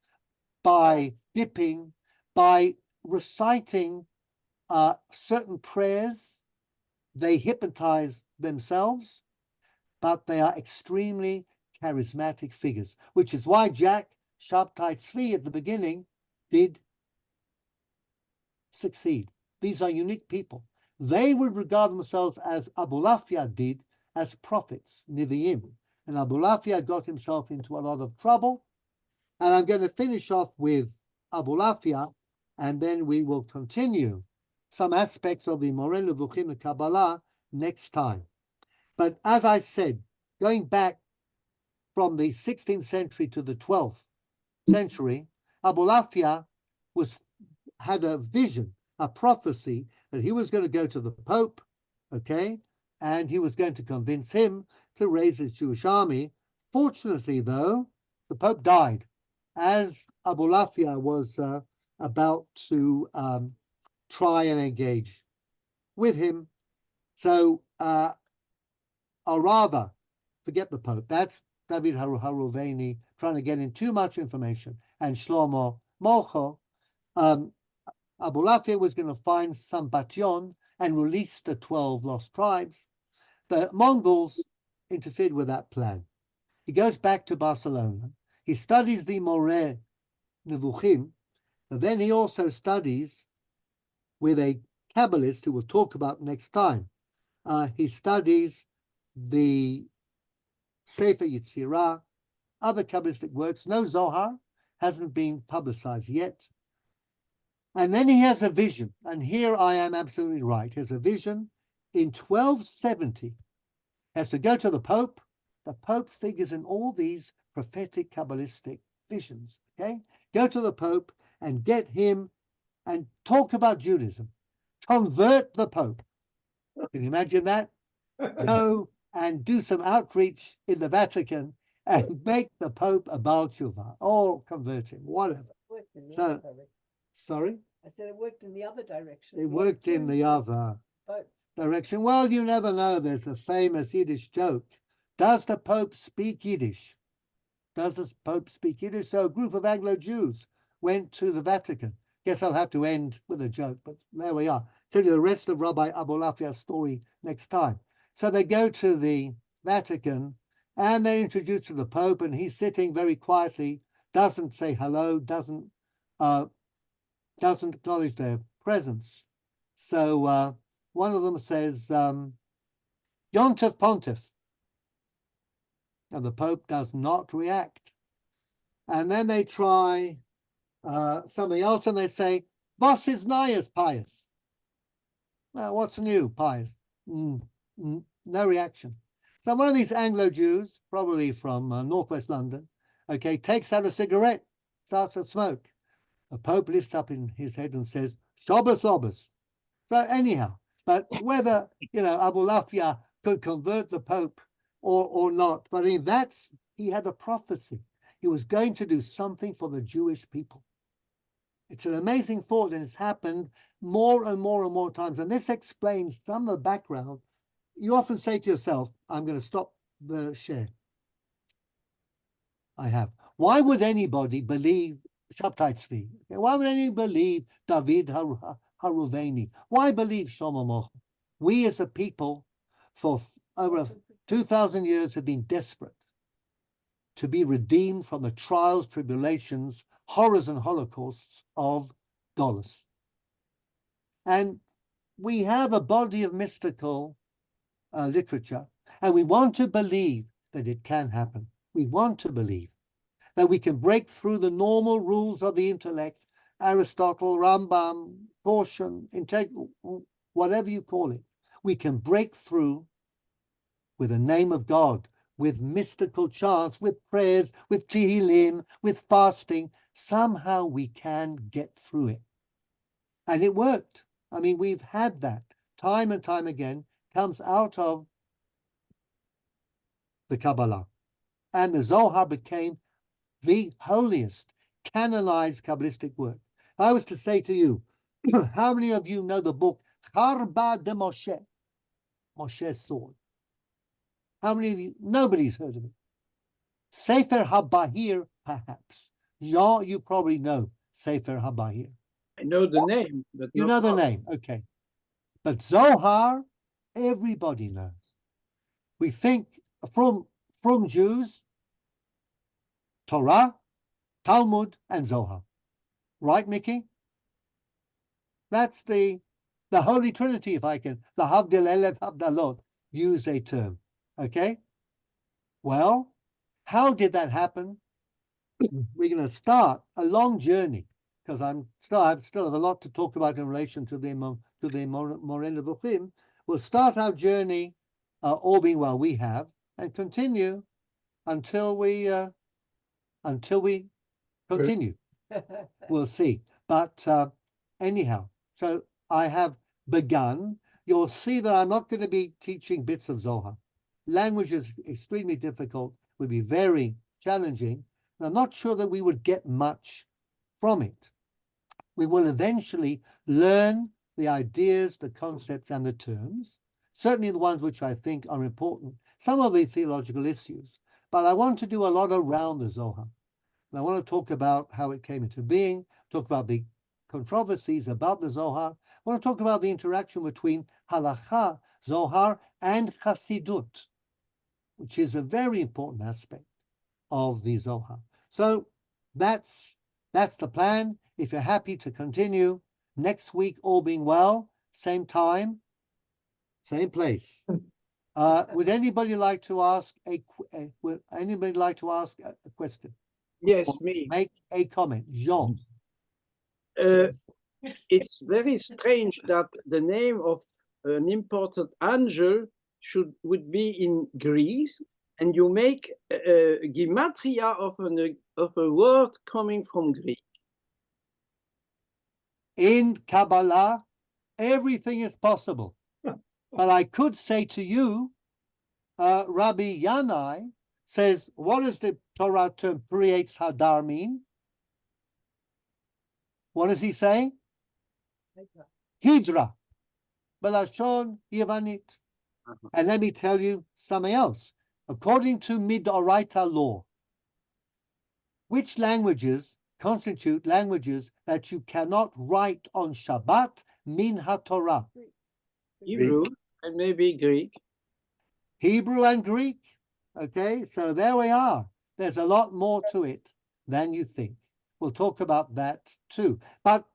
by dipping, by reciting certain prayers. They hypnotize themselves, but they are extremely charismatic figures, which is why Jack Shabtai Tzvi at the beginning did succeed. These are unique people. They would regard themselves, as Abulafia did, as prophets, Nevi'im. And Abulafia got himself into a lot of trouble. And I'm going to finish off with Abulafia, and then we will continue some aspects of the Moreh Nevuchim and Kabbalah next time. But as I said, going back from the 16th century to the 12th century, Abulafia had a vision, a prophecy, that he was going to go to the Pope, okay, and he was going to convince him to raise his Jewish army. Fortunately, though, the Pope died as Abulafia was about to try and engage with him. So, or rather, forget the Pope. That's David Haruveni trying to get in too much information. And Shlomo Molcho, Abulafia was going to find some Batyon and release the 12 lost tribes. The Mongols interfered with that plan. He goes back to Barcelona. He studies the Moreh Nevuchim, but then he also studies with a Kabbalist who we'll talk about next time. He studies the Sefer Yetzirah, other Kabbalistic works. No Zohar hasn't been publicized yet. And then he has a vision, and here I am absolutely right. He has a vision in 1270. Has to go to the Pope. The Pope figures in all these prophetic Kabbalistic visions, okay? Go to the Pope and get him and talk about Judaism. Convert the Pope. Can you imagine that? Go and do some outreach in the Vatican and make the Pope a Baal Tshuva, or convert him, whatever. So, sorry? I said it worked in the other direction. It worked in the other direction. Well, you never know. There's a famous Yiddish joke. Does the Pope speak Yiddish? Does the Pope speak Yiddish? So a group of Anglo-Jews went to the Vatican. Guess I'll have to end with a joke, but there we are. Tell you the rest of Rabbi Abulafia's story next time. So they go to the Vatican and they're introduced to the Pope, and he's sitting very quietly, doesn't say hello, doesn't acknowledge their presence. So one of them says, Yontif Pontiff. And the Pope does not react. And then they try something else, and they say, Vos is Nayas Pius. Now, what's new, Pius? No reaction. So one of these Anglo-Jews, probably from northwest London, okay, takes out a cigarette, starts to smoke. The Pope lifts up in his head and says, Shabbos, Shabbos. So anyhow, but whether, Abulafia could convert the Pope or not, but I mean, he had a prophecy. He was going to do something for the Jewish people. It's an amazing thought, and it's happened more and more and more times. And this explains some of the background. You often say to yourself, I'm going to stop the share. I have. Why would anybody believe Shabtai Tzvi? Why would anybody believe David Haruveni? Why believe Shlomo Molcho? We as a people for over 2,000 years have been desperate to be redeemed from the trials, tribulations, horrors, and holocausts of Golos. And we have a body of mystical literature, and we want to believe that it can happen. We want to believe that we can break through the normal rules of the intellect, Aristotle, Rambam, caution, integral, whatever you call it. We can break through with the name of God, with mystical chants, with prayers, with Tehillim, with fasting. Somehow we can get through it. And it worked. I mean, we've had that time and time again, comes out of the Kabbalah. And the Zohar became the holiest, canonized Kabbalistic work. I was to say to you, how many of you know the book Charba de Moshe, Moshe's sword? How many of you? Nobody's heard of it. Sefer HaBahir, perhaps. Jean, you probably know Sefer HaBahir. I know the name, but You not know the all. name, okay. But Zohar, everybody knows. We think from Jews, Torah, Talmud, and Zohar. Right, Mickey? That's the Holy Trinity, if I can, the Havdil Elef Havdalot, use a term. Okay? Well, how did that happen? We're going to start a long journey, because I still have a lot to talk about in relation to the Moreh Nevuchim. We'll start our journey, all being well, we have, and continue until we continue. We'll see. But anyhow, so I have begun. You'll see that I'm not going to be teaching bits of Zohar. Language is extremely difficult, would be very challenging. And I'm not sure that we would get much from it. We will eventually learn the ideas, the concepts, and the terms, certainly the ones which I think are important, some of the theological issues. But I want to do a lot around the Zohar. And I want to talk about how it came into being, talk about the controversies about the Zohar. I want to talk about the interaction between Halacha, Zohar, and Chassidut, which is a very important aspect of the Zohar. So that's the plan. If you're happy to continue, next week, all being well, same time, same place. Would anybody like to ask a question? Yes, Or me. make a comment? Jean. It's very strange that the name of an imported angel would be in Greece, and you make a gematria of a word coming from Greek. In Kabbalah, everything is possible. But I could say to you, Rabbi Yanai says, what does the Torah term Prietz Hadar mean? What does he say? Hydra. Belashon Yevanit. And let me tell you something else. According to Midoraita law, which languages constitute languages that you cannot write on Shabbat min HaTorah? Hebrew and maybe Greek. Hebrew and Greek. Okay, so there we are. There's a lot more to it than you think. We'll talk about that too. But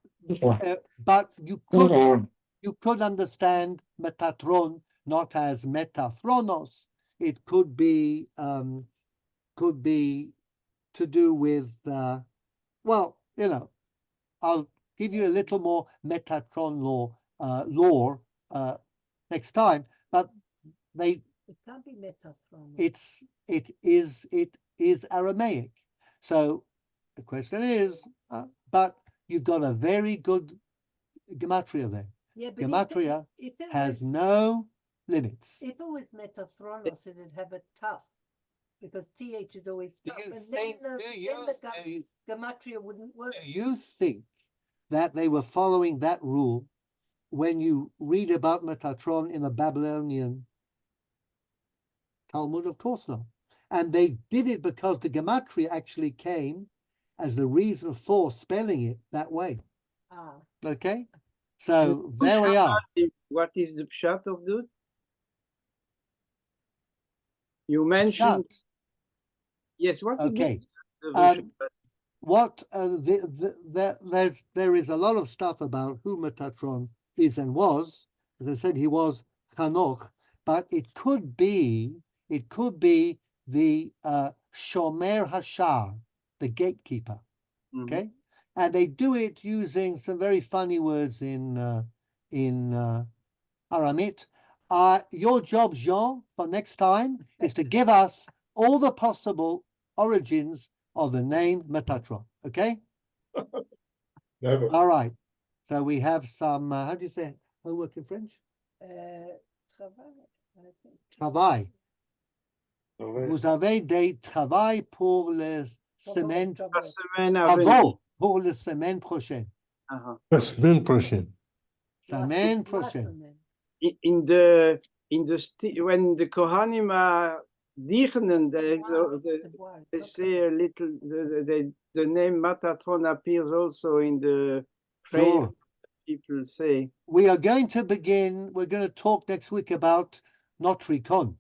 you could understand Metatron not as Metathronos. It could be to do with well, you know, I'll give you a little more Metatron lore next time. But it can't be Metatron. It is Aramaic. So the question is, but you've got a very good gematria there. Yeah, but Gematria if it has was, no limits. If it was Metathronos, it'd have a tough, because TH is always Do tough. you And think? then the gematria wouldn't work. Do you think that they were following that rule when you read about Metatron in the Babylonian Talmud? Of course not. And they did it because the gematria actually came as the reason for spelling it that way. Okay? So there we are. What is the pshat of that? You mentioned. Pshat. Yes, what okay. What There is a lot of stuff about who Metatron is and was. As I said, he was Chanoch, but it could be the Shomer Hashar, the gatekeeper. Okay, and they do it using some very funny words in Aramaic. Your job, Jean, for next time is to give us all the possible origins of the name Metatron. Okay. Never. All right. So we have some. How do you say homework in French? Travail. Vous avez des travail pour les semaines. Bravo pour la semaine prochaine. La semaine prochaine. Semaine prochaine. When the Kohanim are Dichnen, they say a little, the name Matatron appears also in the prayer Sure. people say. We are going to begin, we're going to talk next week about Notricon.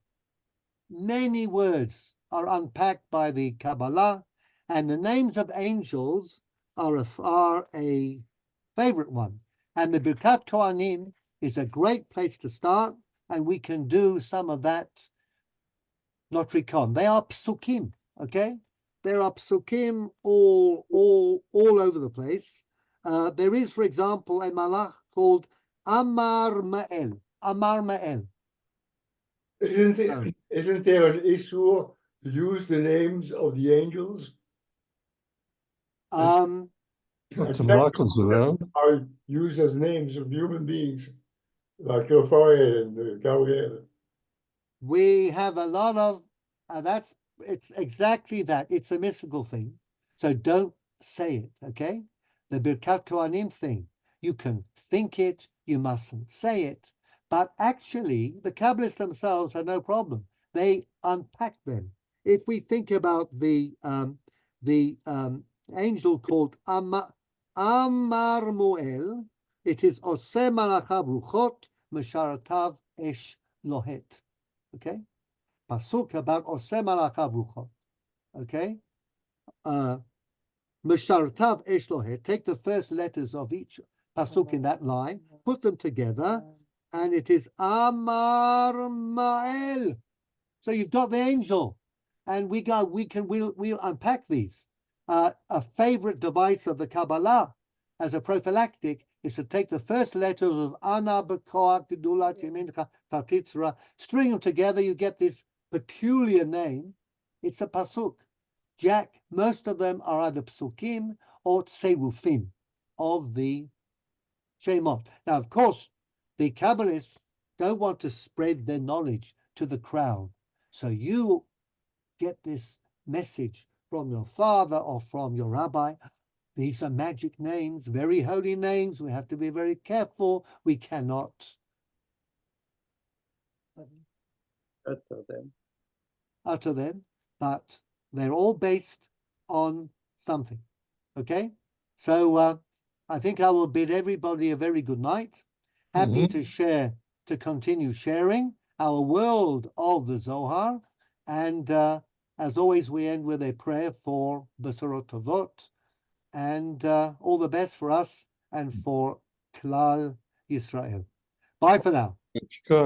Many words are unpacked by the Kabbalah, and the names of angels are a favorite one. And the Birkat Kohanim is a great place to start, and we can do some of that Notricon. They are psukim, okay? There are psukim all over the place. There is, for example, a malach called Amar Ma'el. Amar Ma'el. Isn't there an issue to use the names of the angels? Got some Michaels around. Are used as names of human beings, like Raphael and Gabriel. We have a lot of, it's exactly that. It's a mystical thing. So don't say it, okay? The Birkat Kohanim thing, you can think it, you mustn't say it. But actually, the Kabbalists themselves have no problem. They unpack them. If we think about the angel called Amar Mu'el, it is Oseh Malachav Ruchot Mesharatav Esh Lohet. Okay? Pasuk about Oseh Malachav Ruchot. Okay? Mesharatav Esh Lohet. Take the first letters of each pasuk in that line, put them together, and it is Amar Ma'el. So you've got the angel, and we'll unpack these. A favorite device of the Kabbalah as a prophylactic is to take the first letters of Ana B'Koach Gedulat Yemincha Tatitzra, string them together, you get this peculiar name. It's a pasuk. Jack, most of them are either psukim or tserufim of the Shemot. Now, of course, the Kabbalists don't want to spread their knowledge to the crowd. So you get this message from your father or from your rabbi. These are magic names, very holy names. We have to be very careful. We cannot utter them, but they're all based on something. Okay? So I think I will bid everybody a very good night. Happy to continue sharing our world of the Zohar. And as always, we end with a prayer for Besorot Tovot and all the best for us and for Klal Yisrael. Bye for now.